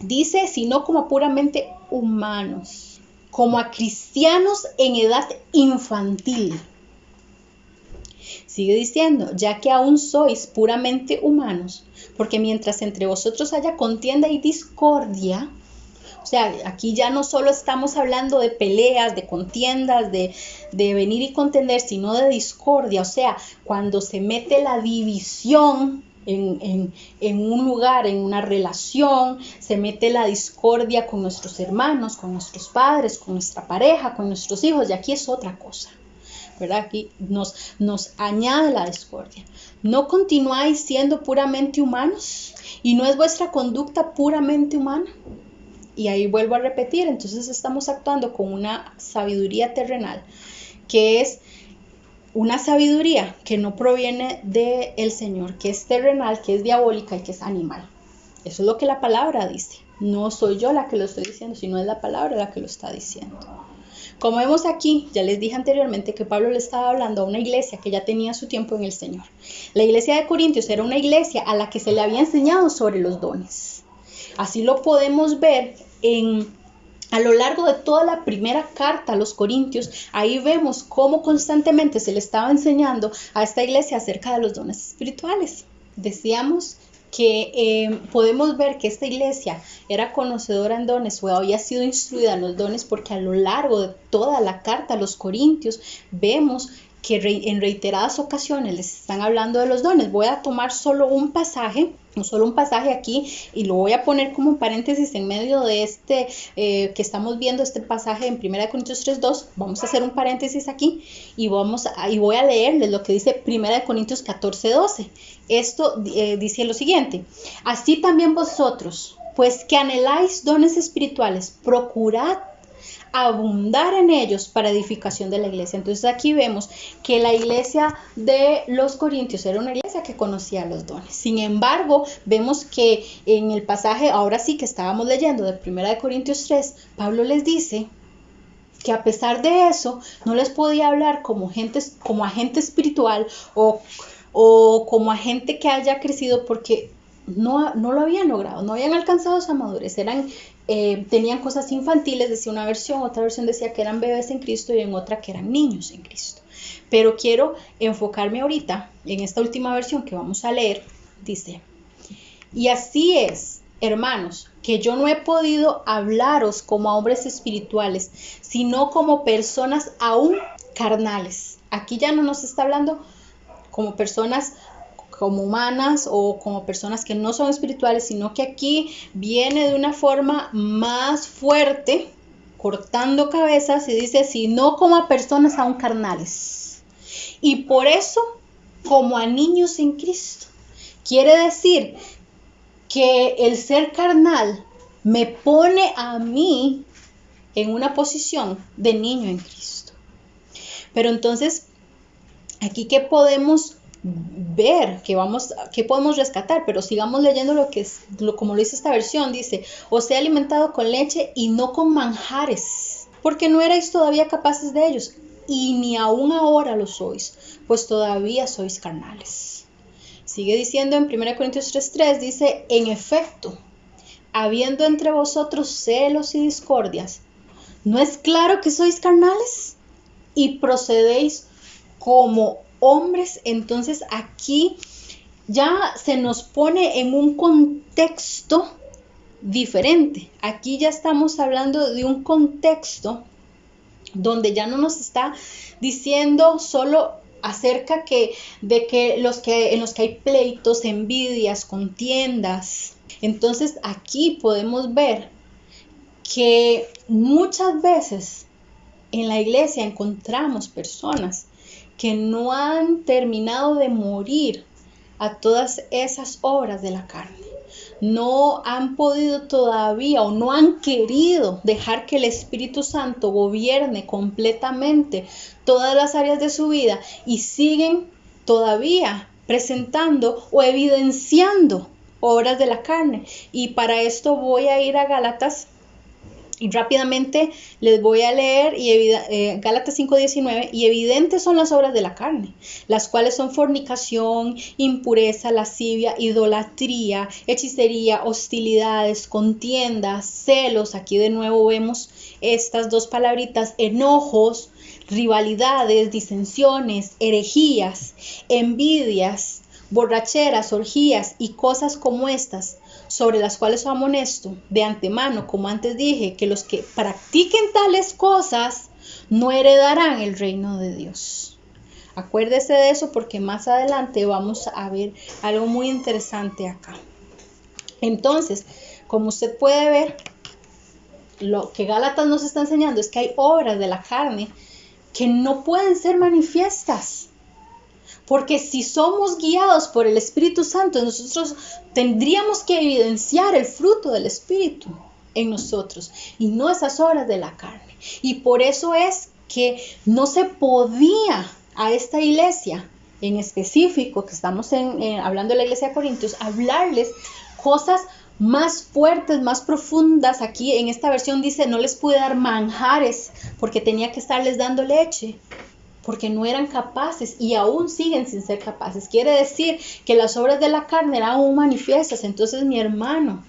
dice, sino como a puramente humanos, como a cristianos en edad infantil. Sigue diciendo, ya que aún sois puramente humanos, porque mientras entre vosotros haya contienda y discordia, o sea, aquí ya no solo estamos hablando de peleas, de contiendas, de venir y contender, sino de discordia, o sea, cuando se mete la división en un lugar, en una relación, se mete la discordia con nuestros hermanos, con nuestros padres, con nuestra pareja, con nuestros hijos, y aquí es otra cosa. ¿Verdad? Aquí nos añade la discordia. ¿No continuáis siendo puramente humanos? ¿Y no es vuestra conducta puramente humana? Y ahí vuelvo a repetir, entonces estamos actuando con una sabiduría terrenal, que es una sabiduría que no proviene del Señor, que es terrenal, que es diabólica y que es animal. Eso es lo que la palabra dice. No soy yo la que lo estoy diciendo, sino es la palabra la que lo está diciendo. Como vemos aquí, ya les dije anteriormente que Pablo le estaba hablando a una iglesia que ya tenía su tiempo en el Señor. La iglesia de Corintios era una iglesia a la que se le había enseñado sobre los dones. Así lo podemos ver a lo largo de toda la primera carta a los Corintios. Ahí vemos cómo constantemente se le estaba enseñando a esta iglesia acerca de los dones espirituales. Decíamos que podemos ver que esta iglesia era conocedora en dones o había sido instruida en los dones, porque a lo largo de toda la carta a los Corintios vemos que en reiteradas ocasiones les están hablando de los dones. Voy a tomar solo un pasaje aquí y lo voy a poner como un paréntesis en medio de este que estamos viendo, este pasaje en 1 Corintios 3:2. Vamos a hacer un paréntesis aquí y voy a leerles lo que dice 1 Corintios 14:12. Esto dice lo siguiente: así también vosotros, pues que anheláis dones espirituales, procurad abundar en ellos para edificación de la iglesia. Entonces aquí vemos que la iglesia de los Corintios era una iglesia que conocía los dones. Sin embargo, vemos que en el pasaje, ahora sí que estábamos leyendo de 1 Corintios 3, Pablo les dice que a pesar de eso, no les podía hablar como agente espiritual o como agente que haya crecido, porque no lo habían logrado, no habían alcanzado esa madurez, tenían cosas infantiles, decía una versión, otra versión decía que eran bebés en Cristo y en otra que eran niños en Cristo. Pero quiero enfocarme ahorita en esta última versión que vamos a leer. Dice, y así es, hermanos, que yo no he podido hablaros como a hombres espirituales, sino como personas aún carnales. Aquí ya no nos está hablando como personas como humanas o como personas que no son espirituales, sino que aquí viene de una forma más fuerte, cortando cabezas, y dice, sino como a personas aún carnales. Y por eso, como a niños en Cristo. Quiere decir que el ser carnal me pone a mí en una posición de niño en Cristo. Pero entonces, aquí ¿qué podemos ver? ¿Qué podemos rescatar? Pero sigamos leyendo como lo dice esta versión. Dice, os he alimentado con leche y no con manjares, porque no erais todavía capaces de ellos, y ni aún ahora lo sois, pues todavía sois carnales. Sigue diciendo en 1 Corintios 3:3, dice, en efecto, habiendo entre vosotros celos y discordias, ¿no es claro que sois carnales? Y procedéis como hombres. Entonces aquí ya se nos pone en un contexto diferente. Aquí ya estamos hablando de un contexto donde ya no nos está diciendo solo acerca de que en los que hay pleitos, envidias, contiendas. Entonces aquí podemos ver que muchas veces en la iglesia encontramos personas que no han terminado de morir a todas esas obras de la carne. No han podido todavía o no han querido dejar que el Espíritu Santo gobierne completamente todas las áreas de su vida y siguen todavía presentando o evidenciando obras de la carne. Y para esto voy a ir a Gálatas y rápidamente les voy a leer Gálatas 5:19, y evidentes son las obras de la carne, las cuales son fornicación, impureza, lascivia, idolatría, hechicería, hostilidades, contiendas, celos. Aquí de nuevo vemos estas dos palabritas: enojos, rivalidades, disensiones, herejías, envidias, borracheras, orgías y cosas como estas, sobre las cuales os amonesto de antemano, como antes dije, que los que practiquen tales cosas no heredarán el reino de Dios. Acuérdese de eso, porque más adelante vamos a ver algo muy interesante acá. Entonces, como usted puede ver, lo que Gálatas nos está enseñando es que hay obras de la carne que no pueden ser manifiestas. Porque si somos guiados por el Espíritu Santo, nosotros tendríamos que evidenciar el fruto del Espíritu en nosotros y no esas obras de la carne. Y por eso es que no se podía a esta iglesia en específico, que estamos hablando de la iglesia de Corintios, hablarles cosas más fuertes, más profundas. Aquí en esta versión dice: no les pude dar manjares porque tenía que estarles dando leche, porque no eran capaces y aún siguen sin ser capaces. Quiere decir que las obras de la carne eran aún manifiestas. Entonces, mi hermano,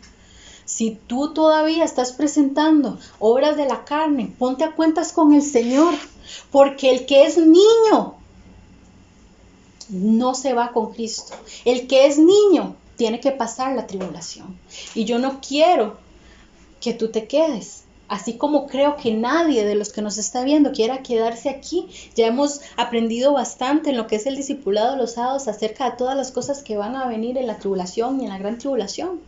si tú todavía estás presentando obras de la carne, ponte a cuentas con el Señor, porque el que es niño no se va con Cristo. El que es niño tiene que pasar la tribulación. Y yo no quiero que tú te quedes. Así como creo que nadie de los que nos está viendo quiera quedarse aquí. Ya hemos aprendido bastante en lo que es el discipulado de los sábados acerca de todas las cosas que van a venir en la tribulación y en la gran tribulación.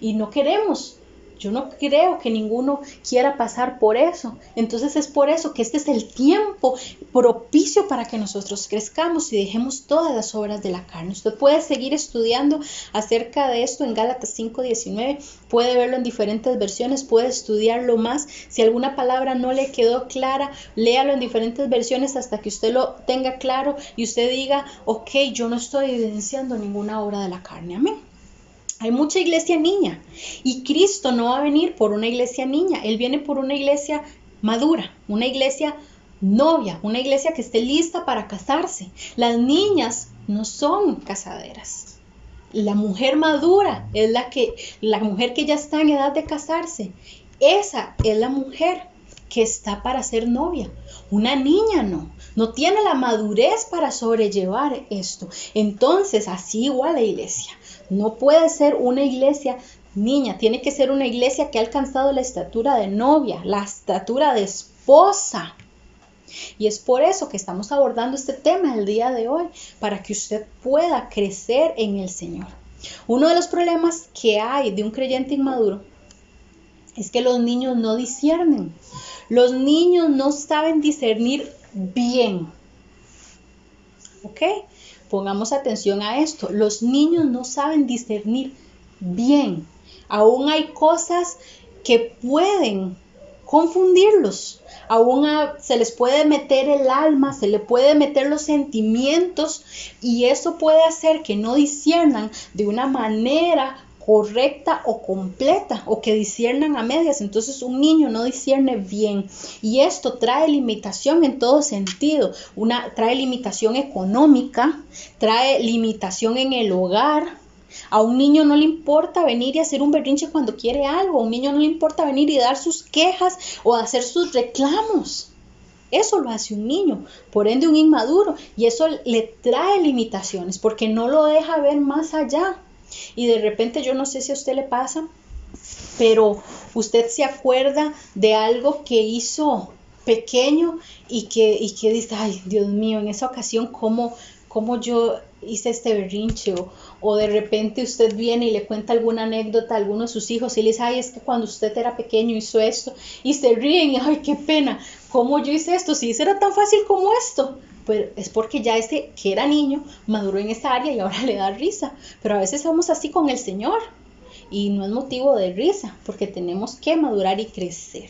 Y no queremos. Yo no creo que ninguno quiera pasar por eso. Entonces es por eso que este es el tiempo propicio para que nosotros crezcamos y dejemos todas las obras de la carne. Usted puede seguir estudiando acerca de esto en Gálatas 5:19. Puede verlo en diferentes versiones, puede estudiarlo más. Si alguna palabra no le quedó clara, léalo en diferentes versiones hasta que usted lo tenga claro y usted diga: ok, yo no estoy evidenciando ninguna obra de la carne. Amén. Hay mucha iglesia niña y Cristo no va a venir por una iglesia niña. Él viene por una iglesia madura, una iglesia novia, una iglesia que esté lista para casarse. Las niñas no son casaderas. La mujer madura es la mujer que ya está en edad de casarse. Esa es la mujer que está para ser novia. Una niña no tiene la madurez para sobrellevar esto. Entonces, así igual la iglesia. No puede ser una iglesia niña, tiene que ser una iglesia que ha alcanzado la estatura de novia, la estatura de esposa. Y es por eso que estamos abordando este tema el día de hoy, para que usted pueda crecer en el Señor. Uno de los problemas que hay de un creyente inmaduro es que los niños no disciernen. Los niños no saben discernir bien. ¿Ok? Pongamos atención a esto. Los niños no saben discernir bien. Aún hay cosas que pueden confundirlos. Aún se les puede meter el alma, se le puede meter los sentimientos, y eso puede hacer que no disciernan de una manera correcta o completa, o que disciernan a medias. Entonces un niño no discierne bien, y esto trae limitación en todo sentido. Trae limitación económica, trae limitación en el hogar. A un niño no le importa venir y hacer un berrinche cuando quiere algo. A un niño no le importa venir y dar sus quejas o hacer sus reclamos. Eso lo hace un niño, por ende un inmaduro, y eso le trae limitaciones porque no lo deja ver más allá. Y de repente, yo no sé si a usted le pasa, pero usted se acuerda de algo que hizo pequeño y que dice: ay, Dios mío, en esa ocasión cómo yo hice este berrinche. O de repente usted viene y le cuenta alguna anécdota a alguno de sus hijos y le dice: ay, es que cuando usted era pequeño hizo esto, y se ríen y: ay, qué pena, ¿cómo yo hice esto? Si eso era tan fácil como esto. Pero es porque ya ese que era niño maduró en esa área y ahora le da risa. Pero a veces somos así con el Señor y no es motivo de risa, porque tenemos que madurar y crecer.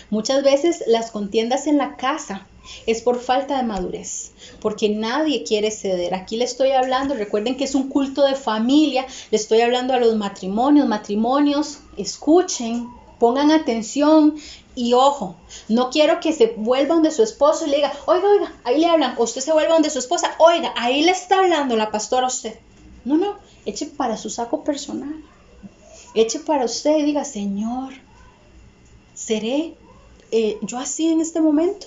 Muchas veces las contiendas en la casa es por falta de madurez, porque nadie quiere ceder. Aquí le estoy hablando, recuerden que es un culto de familia, le estoy hablando a los matrimonios, escuchen, pongan atención y ojo, no quiero que se vuelva donde su esposo y le diga, oiga, ahí le hablan, o usted se vuelva donde su esposa, oiga, ahí le está hablando la pastora a usted. No, eche para su saco personal, eche para usted y diga, Señor, ¿seré yo así en este momento?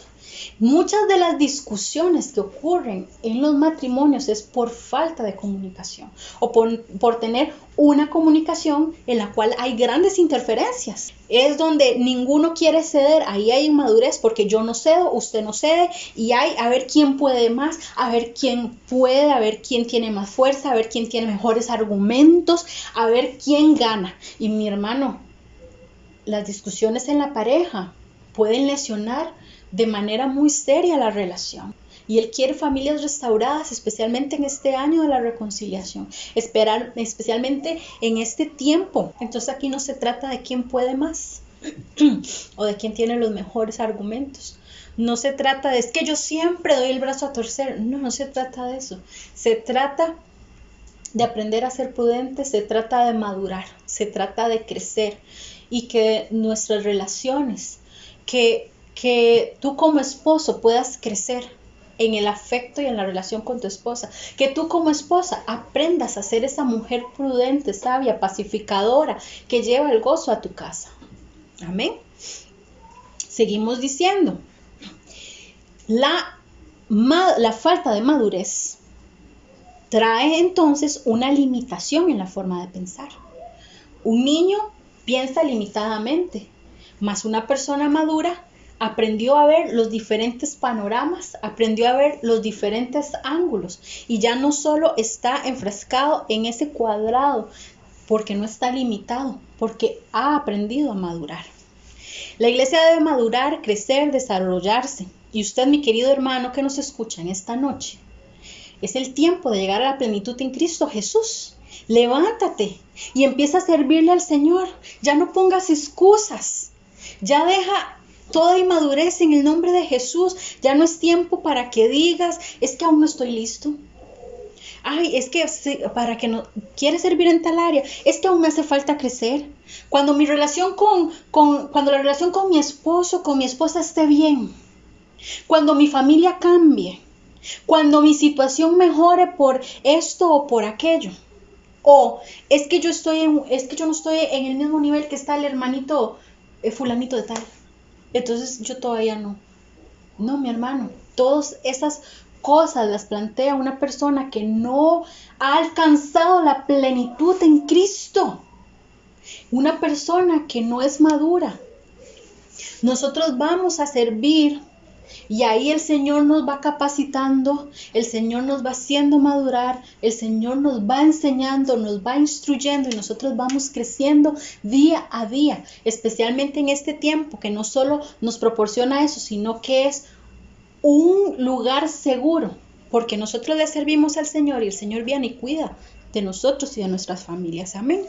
Muchas de las discusiones que ocurren en los matrimonios es por falta de comunicación o por tener una comunicación en la cual hay grandes interferencias. Es donde ninguno quiere ceder, ahí hay inmadurez porque yo no cedo, usted no cede y hay a ver quién puede más, a ver quién puede, a ver quién tiene más fuerza, a ver quién tiene mejores argumentos, a ver quién gana. Y mi hermano, las discusiones en la pareja pueden lesionar de manera muy seria la relación. Y Él quiere familias restauradas, especialmente en este año de la reconciliación, especialmente en este tiempo. Entonces aquí no se trata de quién puede más o de quién tiene los mejores argumentos. No se trata de, es que yo siempre doy el brazo a torcer. No se trata de eso. Se trata de aprender a ser prudentes, se trata de madurar, se trata de crecer y que nuestras relaciones, que tú como esposo puedas crecer en el afecto y en la relación con tu esposa, que tú como esposa aprendas a ser esa mujer prudente, sabia, pacificadora, que lleva el gozo a tu casa. Amén. Seguimos diciendo, la falta de madurez trae entonces una limitación en la forma de pensar. Un niño piensa limitadamente, mas una persona madura aprendió a ver los diferentes panoramas, aprendió a ver los diferentes ángulos y ya no solo está enfrascado en ese cuadrado, porque no está limitado, porque ha aprendido a madurar. La iglesia debe madurar, crecer, desarrollarse. Y usted, mi querido hermano que nos escucha en esta noche, es el tiempo de llegar a la plenitud en Cristo Jesús. Levántate y empieza a servirle al Señor. Ya no pongas excusas. Ya deja toda inmadurez en el nombre de Jesús. Ya no es tiempo para que digas, es que aún no estoy listo. Ay, es que para que no quieres servir en tal área, es que aún me hace falta crecer. Cuando mi relación cuando la relación con mi esposo, con mi esposa esté bien, cuando mi familia cambie, cuando mi situación mejore por esto o por aquello, o es que yo no estoy en el mismo nivel que está el hermanito fulanito de tal, entonces yo todavía no. No, mi hermano, todas esas cosas las plantea una persona que no ha alcanzado la plenitud en Cristo, una persona que no es madura. Nosotros vamos a servir y ahí el Señor nos va capacitando, el Señor nos va haciendo madurar, el Señor nos va enseñando, nos va instruyendo y nosotros vamos creciendo día a día, especialmente en este tiempo que no solo nos proporciona eso, sino que es un lugar seguro, porque nosotros le servimos al Señor y el Señor viene y cuida de nosotros y de nuestras familias. Amén.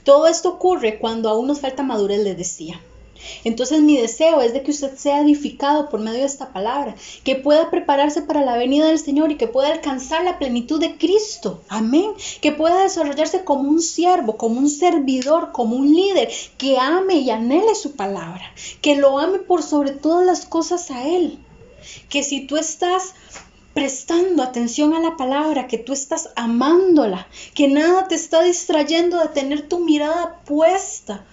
Todo esto ocurre cuando aún nos falta madurez, les decía. Entonces mi deseo es de que usted sea edificado por medio de esta palabra, que pueda prepararse para la venida del Señor y que pueda alcanzar la plenitud de Cristo. Amén. Que pueda desarrollarse como un siervo, como un servidor, como un líder, que ame y anhele su palabra, que lo ame por sobre todas las cosas a Él. Que si tú estás prestando atención a la palabra, que tú estás amándola, que nada te está distrayendo de tener tu mirada puesta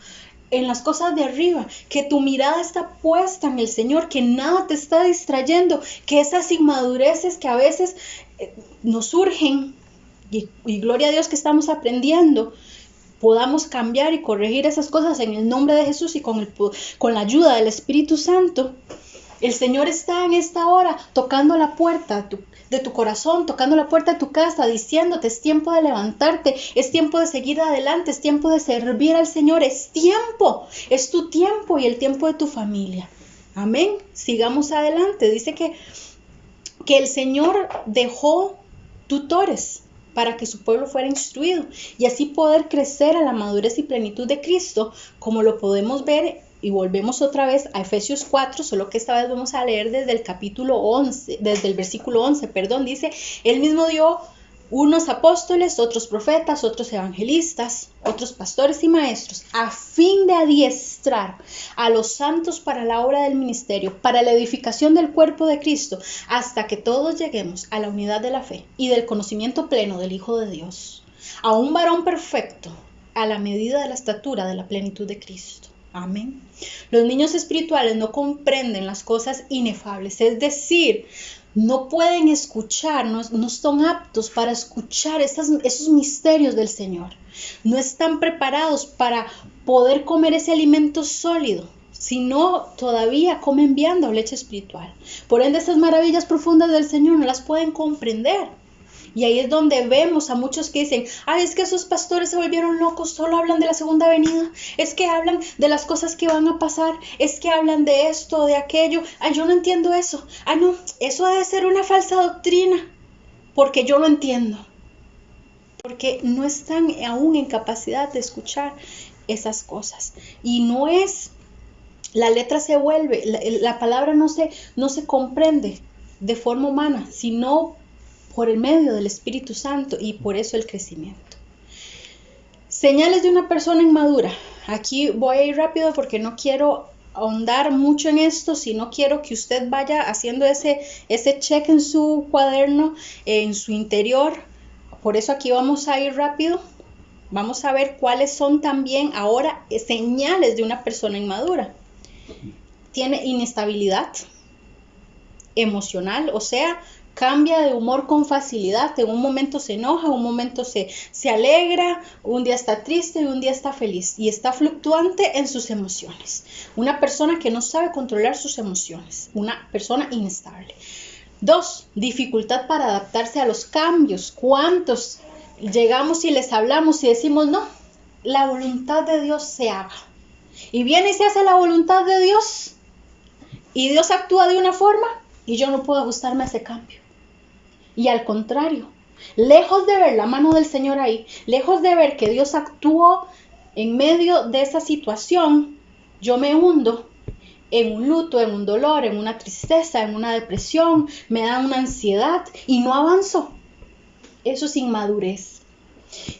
en las cosas de arriba, que tu mirada está puesta en el Señor, que nada te está distrayendo, que esas inmadureces que a veces nos surgen, y gloria a Dios que estamos aprendiendo, podamos cambiar y corregir esas cosas en el nombre de Jesús y con la ayuda del Espíritu Santo. El Señor está en esta hora tocando la puerta de tu corazón, tocando la puerta de tu casa, diciéndote, es tiempo de levantarte, es tiempo de seguir adelante, es tiempo de servir al Señor, es tiempo, es tu tiempo y el tiempo de tu familia. Amén. Sigamos adelante. Dice que el Señor dejó tutores para que su pueblo fuera instruido y así poder crecer a la madurez y plenitud de Cristo, como lo podemos ver y volvemos otra vez a Efesios 4, solo que esta vez vamos a leer desde el capítulo 11, desde el versículo 11, dice, Él mismo dio unos apóstoles, otros profetas, otros evangelistas, otros pastores y maestros, a fin de adiestrar a los santos para la obra del ministerio, para la edificación del cuerpo de Cristo, hasta que todos lleguemos a la unidad de la fe y del conocimiento pleno del Hijo de Dios, a un varón perfecto, a la medida de la estatura de la plenitud de Cristo. Amén. Los niños espirituales no comprenden las cosas inefables, es decir, no pueden escuchar, no son aptos para escuchar esos misterios del Señor. No están preparados para poder comer ese alimento sólido, sino todavía comen vianda o leche espiritual. Por ende, esas maravillas profundas del Señor no las pueden comprender. Y ahí es donde vemos a muchos que dicen, ay, es que esos pastores se volvieron locos, solo hablan de la segunda venida, es que hablan de las cosas que van a pasar, es que hablan de esto, de aquello, ay, yo no entiendo eso, ay, no, eso debe ser una falsa doctrina, porque yo lo entiendo, porque no están aún en capacidad de escuchar esas cosas. Y no es, la letra se vuelve, la palabra no se comprende de forma humana, sino por el medio del Espíritu Santo, y por eso el crecimiento. Señales de una persona inmadura. Aquí voy a ir rápido porque no quiero ahondar mucho en esto, sino quiero que usted vaya haciendo ese check en su cuaderno, en su interior. Por eso aquí vamos a ir rápido. Vamos a ver cuáles son también ahora señales de una persona inmadura. Tiene inestabilidad emocional, o sea, cambia de humor con facilidad, en un momento se enoja, un momento se alegra, un día está triste y un día está feliz, y está fluctuante en sus emociones. Una persona que no sabe controlar sus emociones, una persona inestable. 2, dificultad para adaptarse a los cambios. ¿Cuántos llegamos y les hablamos y decimos, no, la voluntad de Dios se haga? Y viene y se hace la voluntad de Dios, y Dios actúa de una forma, y yo no puedo ajustarme a ese cambio. Y al contrario, lejos de ver la mano del Señor ahí, lejos de ver que Dios actuó en medio de esa situación, yo me hundo en un luto, en un dolor, en una tristeza, en una depresión, me da una ansiedad y no avanzo. Eso es inmadurez.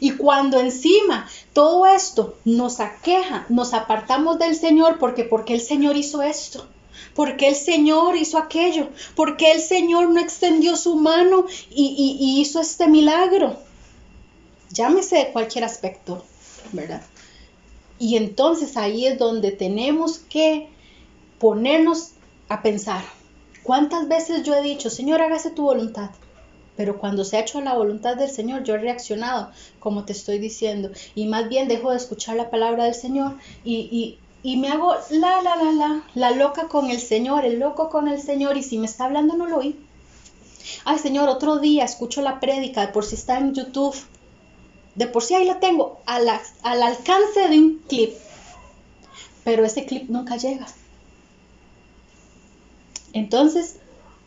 Y cuando encima todo esto nos aqueja, nos apartamos del Señor porque el Señor hizo esto. ¿Por qué el Señor hizo aquello? ¿Por qué el Señor no extendió su mano y hizo este milagro? Llámese de cualquier aspecto, ¿verdad? Y entonces ahí es donde tenemos que ponernos a pensar. ¿Cuántas veces yo he dicho, Señor, hágase tu voluntad? Pero cuando se ha hecho la voluntad del Señor, yo he reaccionado, como te estoy diciendo, y más bien dejo de escuchar la palabra del Señor y me hago la loca con el Señor, el loco con el Señor, y si me está hablando no lo oí. Ay, Señor, otro día escucho la prédica, de por si está en YouTube, de por si ahí la tengo, al alcance de un clip, pero ese clip nunca llega. Entonces,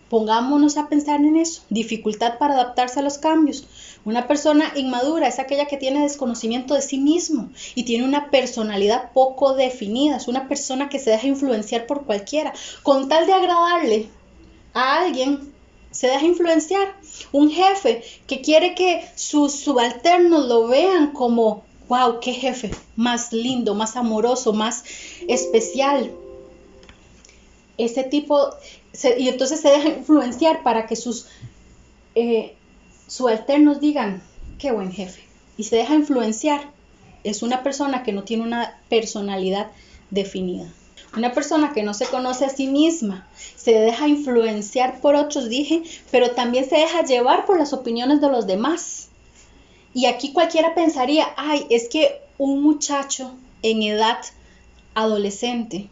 pongámonos a pensar en eso, dificultad para adaptarse a los cambios. Una persona inmadura es aquella que tiene desconocimiento de sí mismo y tiene una personalidad poco definida. Es una persona que se deja influenciar por cualquiera. Con tal de agradarle a alguien, se deja influenciar. Un jefe que quiere que sus subalternos lo vean como, wow, qué jefe, más lindo, más amoroso, más especial. Ese tipo, y entonces se deja influenciar para que sus subalternos digan, qué buen jefe, y se deja influenciar. Es una persona que no tiene una personalidad definida. Una persona que no se conoce a sí misma, se deja influenciar por otros, pero también se deja llevar por las opiniones de los demás. Y aquí cualquiera pensaría, ay, es que un muchacho en edad adolescente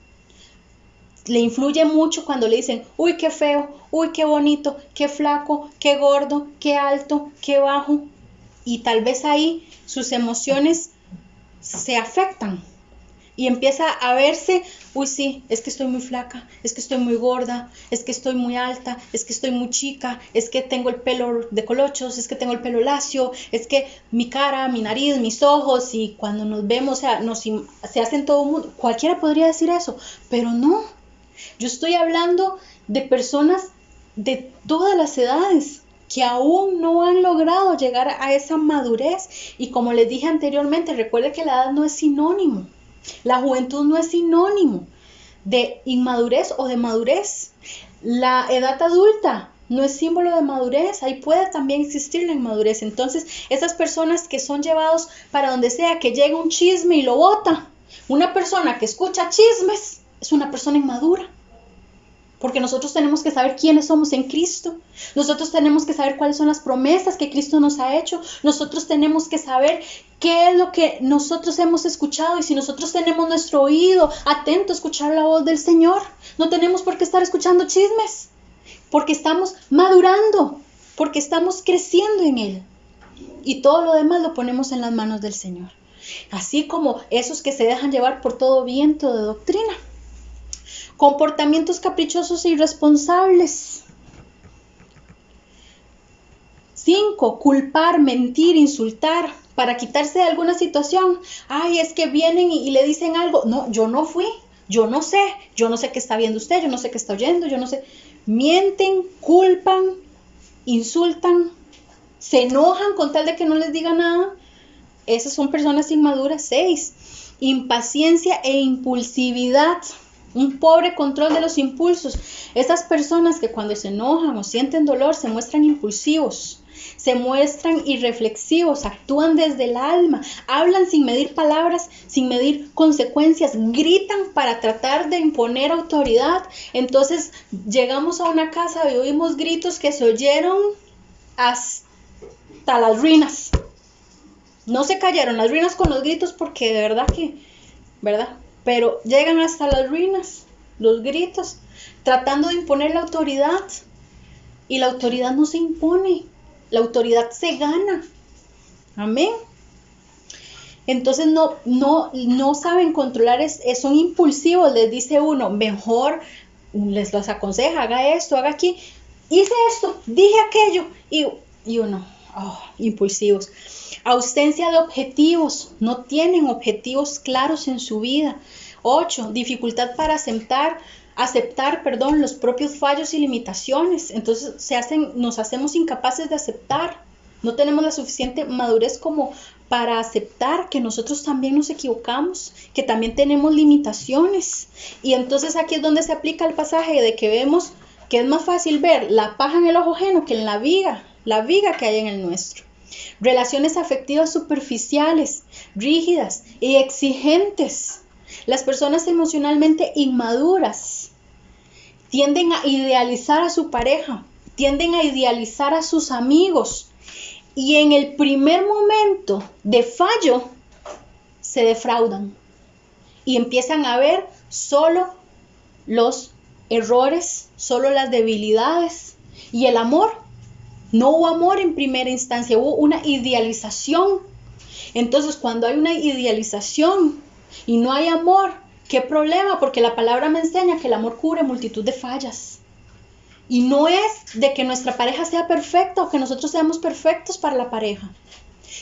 le influye mucho cuando le dicen, uy, qué feo, uy, qué bonito, qué flaco, qué gordo, qué alto, qué bajo. Y tal vez ahí sus emociones se afectan. Y empieza a verse, uy sí, es que estoy muy flaca, es que estoy muy gorda, es que estoy muy alta, es que estoy muy chica, es que tengo el pelo de colochos, es que tengo el pelo lacio, es que mi cara, mi nariz, mis ojos, y cuando nos vemos, o sea, se hacen todo el mundo, cualquiera podría decir eso, pero no, yo estoy hablando de personas de todas las edades que aún no han logrado llegar a esa madurez, y como les dije anteriormente, recuerde que la edad no es sinónimo. La juventud no es sinónimo de inmadurez o de madurez. La edad adulta no es símbolo de madurez. Ahí puede también existir la inmadurez. Entonces, esas personas que son llevados para donde sea, que llega un chisme y lo bota. Una persona que escucha chismes es una persona inmadura. Porque nosotros tenemos que saber quiénes somos en Cristo. Nosotros tenemos que saber cuáles son las promesas que Cristo nos ha hecho. Nosotros tenemos que saber qué es lo que nosotros hemos escuchado. Y si nosotros tenemos nuestro oído atento a escuchar la voz del Señor, no tenemos por qué estar escuchando chismes. Porque estamos madurando, porque estamos creciendo en Él. Y todo lo demás lo ponemos en las manos del Señor. Así como esos que se dejan llevar por todo viento de doctrina. Comportamientos caprichosos e irresponsables. 5. Culpar, mentir, insultar para quitarse de alguna situación. Ay, es que vienen y le dicen algo. No, yo no fui, yo no sé qué está viendo usted, yo no sé qué está oyendo, yo no sé. Mienten, culpan, insultan, se enojan con tal de que no les diga nada. Esas son personas inmaduras. 6. Impaciencia e impulsividad. Un pobre control de los impulsos. Esas personas que cuando se enojan o sienten dolor se muestran impulsivos, se muestran irreflexivos, actúan desde el alma, hablan sin medir palabras, sin medir consecuencias, gritan para tratar de imponer autoridad. Entonces llegamos a una casa y oímos gritos que se oyeron hasta las ruinas. No se callaron las ruinas con los gritos porque de verdad que, ¿verdad? Pero llegan hasta las ruinas, los gritos, tratando de imponer la autoridad. Y la autoridad no se impone, la autoridad se gana. Amén. Entonces no saben controlar, son impulsivos, les dice uno, mejor les los aconseja, haga esto, haga aquí, hice esto, dije aquello, y uno, impulsivos. Ausencia de objetivos, no tienen objetivos claros en su vida. 8. Dificultad para aceptar los propios fallos y limitaciones. Entonces nos hacemos incapaces de aceptar. No tenemos la suficiente madurez como para aceptar que nosotros también nos equivocamos, que también tenemos limitaciones. Y entonces aquí es donde se aplica el pasaje de que vemos que es más fácil ver la paja en el ojo ajeno que en la viga que hay en el nuestro. Relaciones afectivas superficiales, rígidas y exigentes. Las personas emocionalmente inmaduras tienden a idealizar a su pareja, tienden a idealizar a sus amigos, y en el primer momento de fallo se defraudan y empiezan a ver solo los errores, solo las debilidades, y el amor. No hubo amor en primera instancia, hubo una idealización. Entonces, cuando hay una idealización y no hay amor, ¿qué problema? Porque la palabra me enseña que el amor cubre multitud de fallas. Y no es de que nuestra pareja sea perfecta o que nosotros seamos perfectos para la pareja.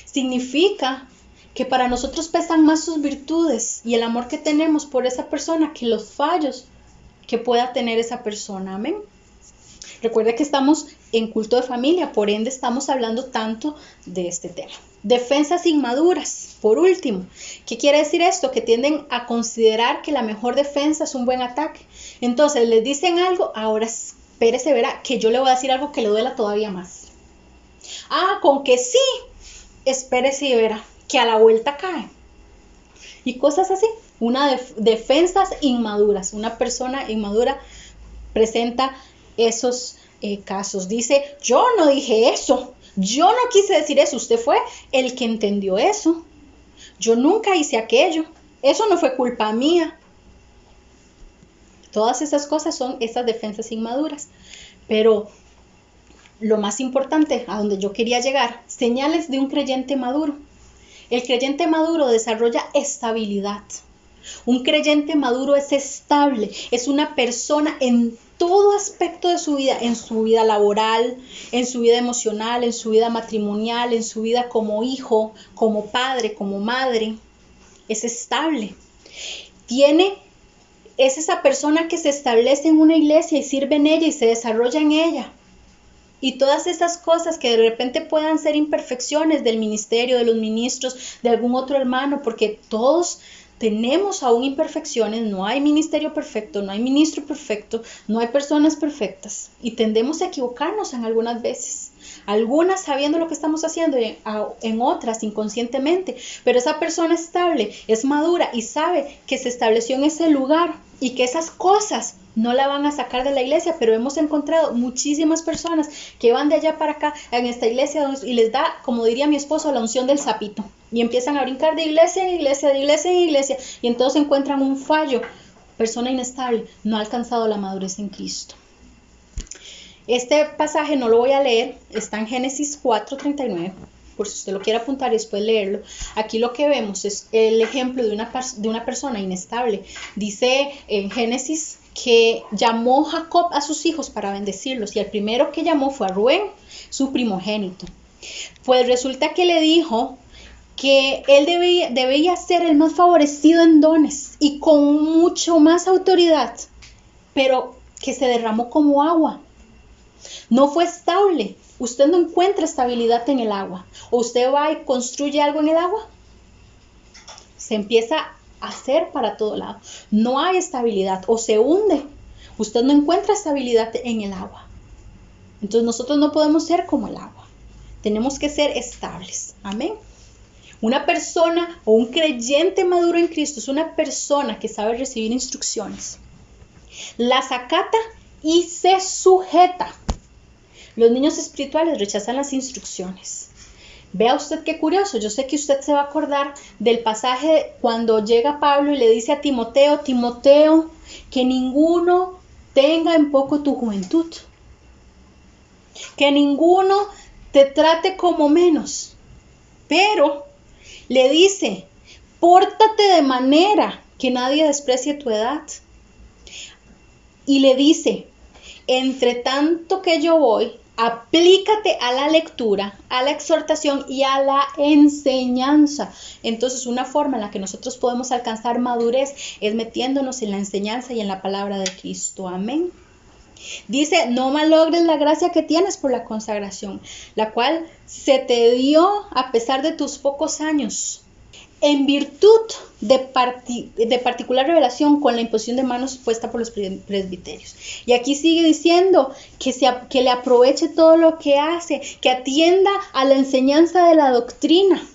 Significa que para nosotros pesan más sus virtudes y el amor que tenemos por esa persona que los fallos que pueda tener esa persona. Amén. Recuerde que estamos en culto de familia, por ende estamos hablando tanto de este tema. Defensas inmaduras, por último. ¿Qué quiere decir esto? Que tienden a considerar que la mejor defensa es un buen ataque. Entonces les dicen algo, ahora espérese, verá que yo le voy a decir algo que le duela todavía más. Con que sí, espérese y verá que a la vuelta cae. Y cosas así. Defensas inmaduras. Una persona inmadura presenta esos casos. Dice, yo no dije eso, yo no quise decir eso, usted fue el que entendió eso, yo nunca hice aquello, eso no fue culpa mía. Todas esas cosas son esas defensas inmaduras. Pero lo más importante, a donde yo quería llegar, señales de un creyente maduro. El creyente maduro desarrolla estabilidad. Un creyente maduro es estable, es una persona en todo aspecto de su vida, en su vida laboral, en su vida emocional, en su vida matrimonial, en su vida como hijo, como padre, como madre. Es estable. Es esa persona que se establece en una iglesia y sirve en ella y se desarrolla en ella. Y todas esas cosas que de repente puedan ser imperfecciones del ministerio, de los ministros, de algún otro hermano, porque todos tenemos aún imperfecciones, no hay ministerio perfecto, no hay ministro perfecto, no hay personas perfectas y tendemos a equivocarnos en algunas veces. Algunas sabiendo lo que estamos haciendo, en otras inconscientemente, pero esa persona estable es madura y sabe que se estableció en ese lugar y que esas cosas no la van a sacar de la iglesia, pero hemos encontrado muchísimas personas que van de allá para acá en esta iglesia y les da, como diría mi esposo, la unción del sapito y empiezan a brincar de iglesia en iglesia, de iglesia en iglesia y entonces encuentran un fallo. Persona inestable, no ha alcanzado la madurez en Cristo. Este pasaje no lo voy a leer, está en Génesis 4:39, por si usted lo quiere apuntar y después leerlo. Aquí lo que vemos es el ejemplo de una persona inestable. Dice en Génesis que llamó Jacob a sus hijos para bendecirlos y el primero que llamó fue a Rubén, su primogénito. Pues resulta que le dijo que él debía ser el más favorecido en dones y con mucho más autoridad, pero que se derramó como agua. No fue estable. Usted no encuentra estabilidad en el agua. O usted va y construye algo en el agua, se empieza a hacer para todo lado. No hay estabilidad o se hunde. Usted no encuentra estabilidad en el agua. Entonces nosotros no podemos ser como el agua. Tenemos que ser estables. Amén. Una persona o un creyente maduro en Cristo es una persona que sabe recibir instrucciones, las acata y se sujeta. Los niños espirituales rechazan las instrucciones. Vea usted qué curioso. Yo sé que usted se va a acordar del pasaje cuando llega Pablo y le dice a Timoteo, Timoteo, que ninguno tenga en poco tu juventud. Que ninguno te trate como menos. Pero le dice, pórtate de manera que nadie desprecie tu edad. Y le dice, entre tanto que yo voy, aplícate a la lectura, a la exhortación y a la enseñanza. Entonces, una forma en la que nosotros podemos alcanzar madurez es metiéndonos en la enseñanza y en la palabra de Cristo. Amén. Dice, no malogres la gracia que tienes por la consagración, la cual se te dio a pesar de tus pocos años, en virtud de particular revelación con la imposición de manos puesta por los presbiterios. Y aquí sigue diciendo que le aproveche todo lo que hace, que atienda a la enseñanza de la doctrina,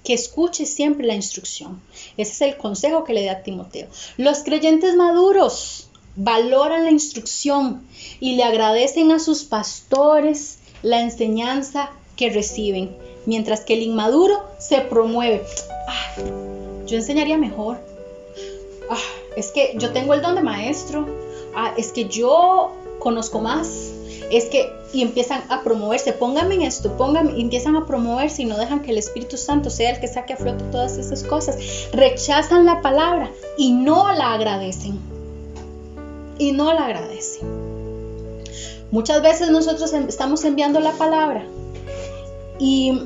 que escuche siempre la instrucción. Ese es el consejo que le da a Timoteo. Los creyentes maduros valoran la instrucción y le agradecen a sus pastores la enseñanza que reciben, mientras que el inmaduro se promueve. Yo enseñaría mejor. Es que yo tengo el don de maestro. Es que yo conozco más. Y empiezan a promoverse. Póngame en esto, empiezan a promoverse y no dejan que el Espíritu Santo sea el que saque a flote todas esas cosas. Rechazan la palabra y no la agradecen. Muchas veces nosotros estamos enviando la palabra y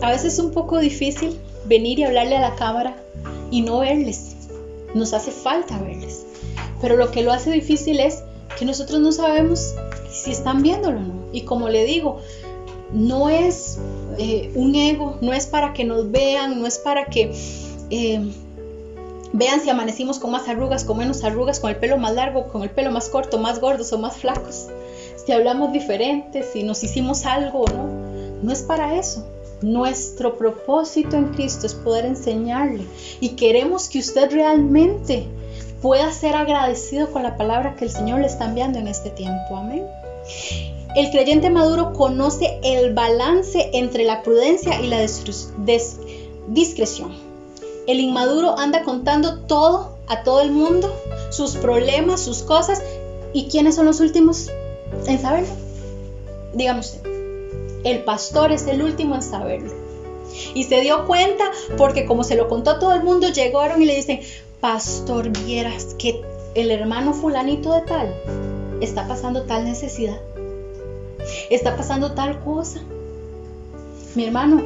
a veces es un poco difícil venir y hablarle a la cámara y no verles. Nos hace falta verles. Pero lo que lo hace difícil es que nosotros no sabemos si están viéndolo o no. Y como le digo, no es un ego, no es para que nos vean, no es para que vean si amanecimos con más arrugas, con menos arrugas, con el pelo más largo, con el pelo más corto, más gordos o más flacos. Si hablamos diferente, si nos hicimos algo o no. No es para eso. Nuestro propósito en Cristo es poder enseñarle y queremos que usted realmente pueda ser agradecido con la palabra que el Señor le está enviando en este tiempo. Amén. El creyente maduro conoce el balance entre la prudencia y la discreción. El inmaduro anda contando todo a todo el mundo, sus problemas, sus cosas. ¿Y quiénes son los últimos en saberlo? Dígame usted. El pastor es el último en saberlo. Y se dio cuenta porque como se lo contó a todo el mundo, llegaron y le dicen, pastor, vieras que el hermano fulanito de tal está pasando tal necesidad, está pasando tal cosa. Mi hermano,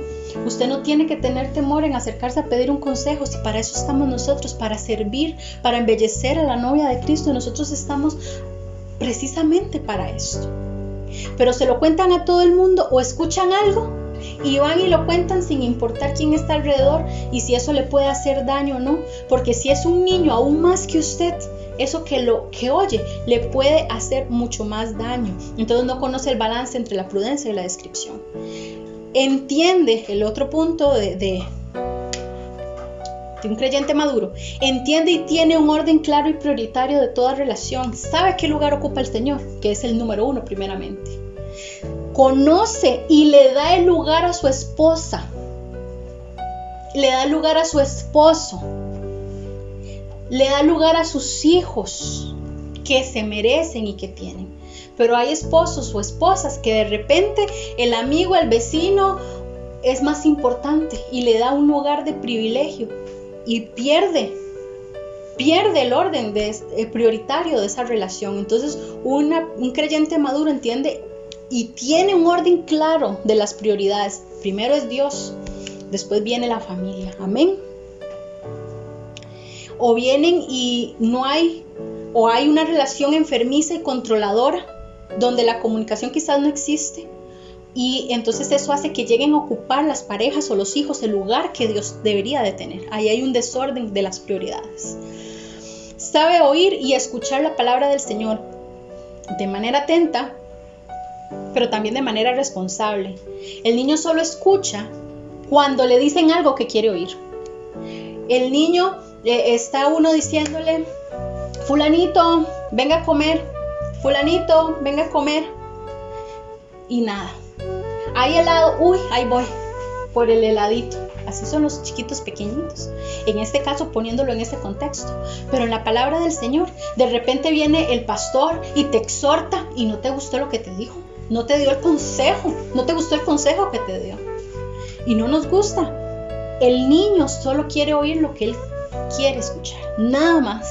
usted no tiene que tener temor en acercarse a pedir un consejo, si para eso estamos nosotros, para servir, para embellecer a la novia de Cristo. Nosotros estamos precisamente para esto. Pero se lo cuentan a todo el mundo o escuchan algo y van y lo cuentan sin importar quién está alrededor y si eso le puede hacer daño o no, porque si es un niño aún más que usted, eso que oye le puede hacer mucho más daño. Entonces no conoce el balance entre la prudencia y la descripción. Entiende el otro punto de un creyente maduro, entiende y tiene un orden claro y prioritario de toda relación. Sabe qué lugar ocupa el Señor, que es el número 1 primeramente. Conoce y le da el lugar a su esposa, le da lugar a su esposo, le da lugar a sus hijos que se merecen y que tienen. Pero hay esposos o esposas que de repente el amigo, el vecino es más importante y le da un lugar de privilegio y pierde el orden prioritario de esa relación. Entonces un creyente maduro entiende y tiene un orden claro de las prioridades. Primero es Dios, después viene la familia. Amén. O vienen y no hay, o hay una relación enfermiza y controladora donde la comunicación quizás no existe, y entonces eso hace que lleguen a ocupar las parejas o los hijos el lugar que Dios debería de tener. Ahí hay un desorden de las prioridades. Sabe oír y escuchar la palabra del Señor de manera atenta, pero también de manera responsable. El niño solo escucha cuando le dicen algo que quiere oír. El niño está uno diciéndole, fulanito, venga a comer, fulanito, venga a comer, y nada. Hay helado, uy, ahí voy, por el heladito. Así son los chiquitos pequeñitos, en este caso poniéndolo en ese contexto. Pero en la palabra del Señor, de repente viene el pastor y te exhorta y no te gustó lo que te dijo, no te dio el consejo, no te gustó el consejo que te dio. Y no nos gusta. El niño solo quiere oír lo que él quiere escuchar, nada más.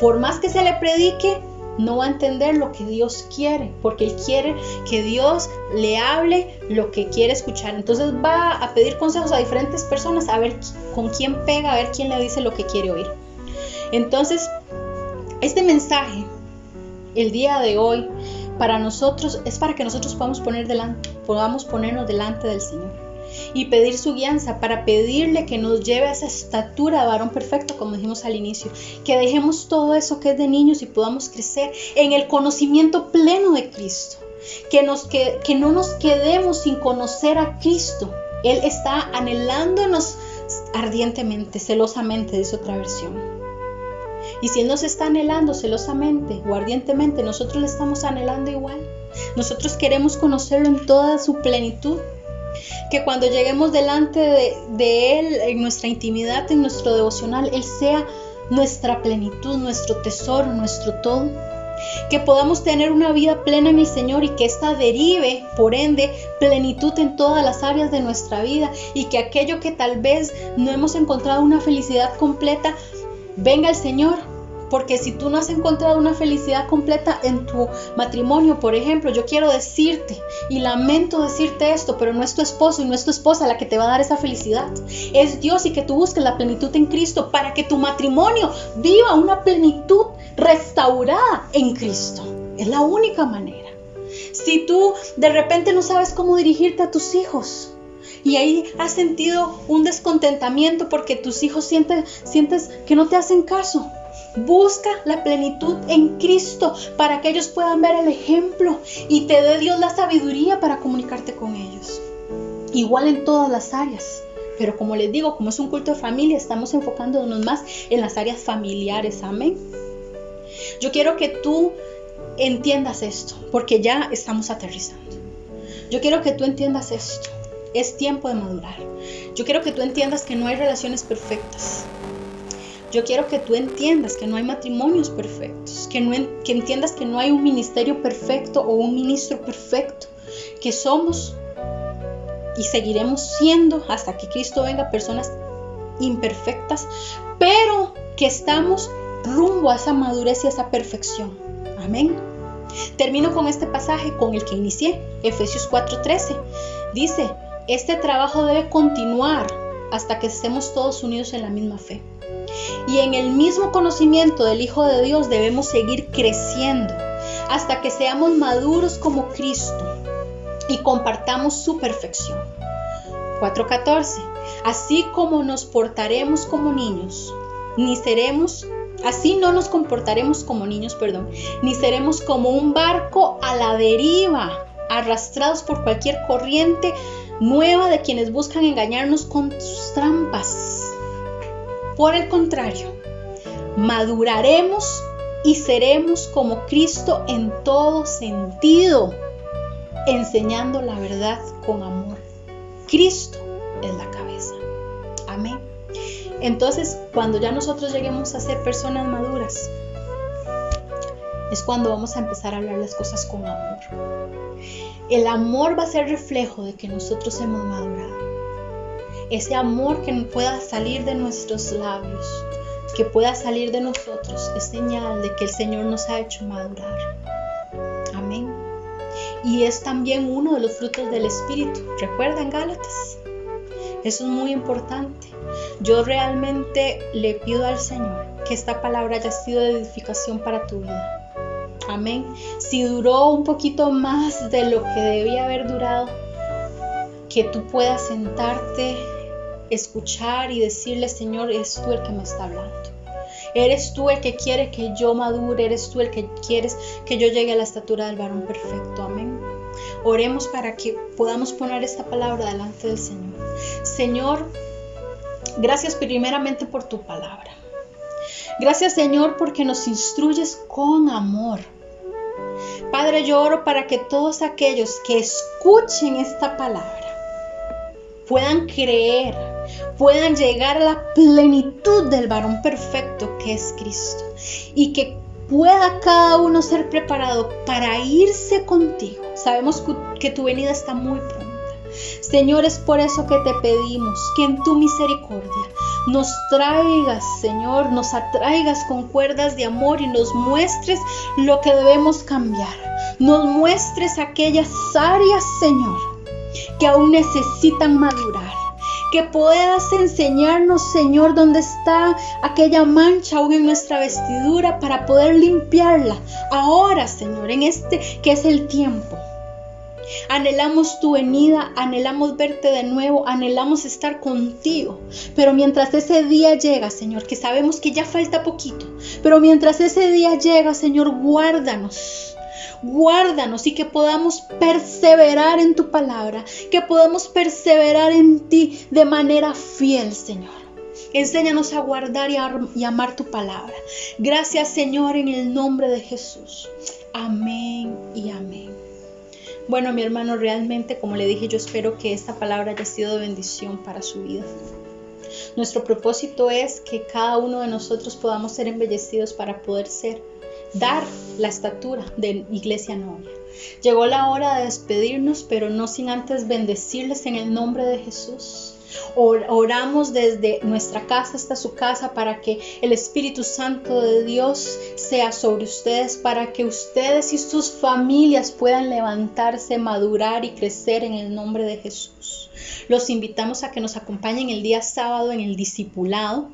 Por más que se le predique, no va a entender lo que Dios quiere, porque él quiere que Dios le hable lo que quiere escuchar. Entonces va a pedir consejos a diferentes personas, a ver con quién pega, a ver quién le dice lo que quiere oír. Entonces, este mensaje, el día de hoy, para nosotros, es para que nosotros podamos ponernos delante del Señor y pedir su guianza, para pedirle que nos lleve a esa estatura de varón perfecto, como dijimos al inicio, que dejemos todo eso que es de niños y podamos crecer en el conocimiento pleno de Cristo, que no nos quedemos sin conocer a Cristo. Él está anhelándonos ardientemente, celosamente, dice otra versión. Y si Él nos está anhelando celosamente o ardientemente, nosotros le estamos anhelando igual. Nosotros queremos conocerlo en toda su plenitud. Que cuando lleguemos delante de Él, en nuestra intimidad, en nuestro devocional, Él sea nuestra plenitud, nuestro tesoro, nuestro todo. Que podamos tener una vida plena en el Señor y que ésta derive, por ende, plenitud en todas las áreas de nuestra vida. Y que aquello que tal vez no hemos encontrado una felicidad completa, venga el Señor. Porque si tú no has encontrado una felicidad completa en tu matrimonio, por ejemplo, yo quiero decirte, y lamento decirte esto, pero no es tu esposo y no es tu esposa la que te va a dar esa felicidad. Es Dios, y que tú busques la plenitud en Cristo para que tu matrimonio viva una plenitud restaurada en Cristo. Es la única manera. Si tú de repente no sabes cómo dirigirte a tus hijos, y ahí has sentido un descontentamiento porque tus hijos sientes que no te hacen caso, busca la plenitud en Cristo para que ellos puedan ver el ejemplo y te dé Dios la sabiduría para comunicarte con ellos. Igual en todas las áreas, pero como les digo, como es un culto de familia, estamos enfocándonos más en las áreas familiares. Amén. Yo quiero que tú entiendas esto, porque ya estamos aterrizando. Yo quiero que tú entiendas esto. Es tiempo de madurar. Yo quiero que tú entiendas que no hay relaciones perfectas. Yo quiero que tú entiendas que no hay matrimonios perfectos, que entiendas que no hay un ministerio perfecto o un ministro perfecto, que somos y seguiremos siendo hasta que Cristo venga personas imperfectas, pero que estamos rumbo a esa madurez y a esa perfección. Amén. Termino con este pasaje con el que inicié, Efesios 4:13. Dice, este trabajo debe continuar hasta que estemos todos unidos en la misma fe. Y en el mismo conocimiento del Hijo de Dios debemos seguir creciendo hasta que seamos maduros como Cristo y compartamos su perfección. 4:14. Así como nos portaremos como niños, así no nos comportaremos como niños, ni seremos como un barco a la deriva, arrastrados por cualquier corriente nueva de quienes buscan engañarnos con sus trampas. Por el contrario, maduraremos y seremos como Cristo en todo sentido, enseñando la verdad con amor. Cristo es la cabeza. Amén. Entonces, cuando ya nosotros lleguemos a ser personas maduras, es cuando vamos a empezar a hablar las cosas con amor. El amor va a ser reflejo de que nosotros hemos madurado. Ese amor que pueda salir de nuestros labios, que pueda salir de nosotros, es señal de que el Señor nos ha hecho madurar. Amén. Y es también uno de los frutos del Espíritu. ¿Recuerdan Gálatas? Eso es muy importante. Yo realmente le pido al Señor que esta palabra haya sido de edificación para tu vida. Amén. Si duró un poquito más de lo que debía haber durado, que tú puedas sentarte, escuchar y decirle, Señor, eres tú el que me está hablando. Eres tú el que quiere que yo madure, eres tú el que quieres que yo llegue a la estatura del varón perfecto. Amén. Oremos para que podamos poner esta palabra delante del Señor. Señor, gracias primeramente por tu palabra. Gracias, Señor, porque nos instruyes con amor. Padre, yo oro para que todos aquellos que escuchen esta palabra puedan creer, puedan llegar a la plenitud del varón perfecto que es Cristo, y que pueda cada uno ser preparado para irse contigo. Sabemos que tu venida está muy pronta. Señor, es por eso que te pedimos que en tu misericordia nos traigas, Señor, nos atraigas con cuerdas de amor y nos muestres lo que debemos cambiar. Nos muestres aquellas áreas, Señor, que aún necesitan madurar. Que puedas enseñarnos, Señor, dónde está aquella mancha aún en nuestra vestidura para poder limpiarla. Ahora, Señor, en este que es el tiempo. Anhelamos tu venida, anhelamos verte de nuevo, anhelamos estar contigo. Pero mientras ese día llega, Señor, que sabemos que ya falta poquito, pero mientras ese día llega, Señor, guárdanos y que podamos perseverar en tu palabra, que podamos perseverar en ti de manera fiel, Señor. Enséñanos a guardar y amar tu palabra. Gracias, Señor, en el nombre de Jesús. Amén y amén. Bueno, mi hermano, realmente, como le dije, yo espero que esta palabra haya sido de bendición para su vida. Nuestro propósito es que cada uno de nosotros podamos ser embellecidos para poder dar la estatura de Iglesia Novia. Llegó la hora de despedirnos, pero no sin antes bendecirles en el nombre de Jesús. Oramos desde nuestra casa hasta su casa para que el Espíritu Santo de Dios sea sobre ustedes, para que ustedes y sus familias puedan levantarse, madurar y crecer en el nombre de Jesús. Los invitamos a que nos acompañen el día sábado en el discipulado.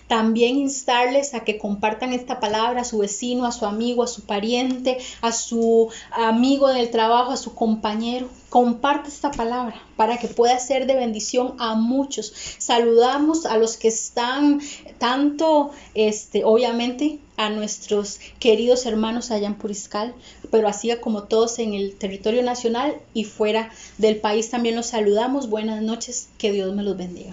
También instarles a que compartan esta palabra a su vecino, a su amigo, a su pariente, a su amigo del trabajo, a su compañero. Comparte esta palabra para que pueda ser de bendición a muchos. Saludamos a los que están obviamente a nuestros queridos hermanos allá en Puriscal, pero así como todos en el territorio nacional y fuera del país también los saludamos. Buenas noches, que Dios me los bendiga.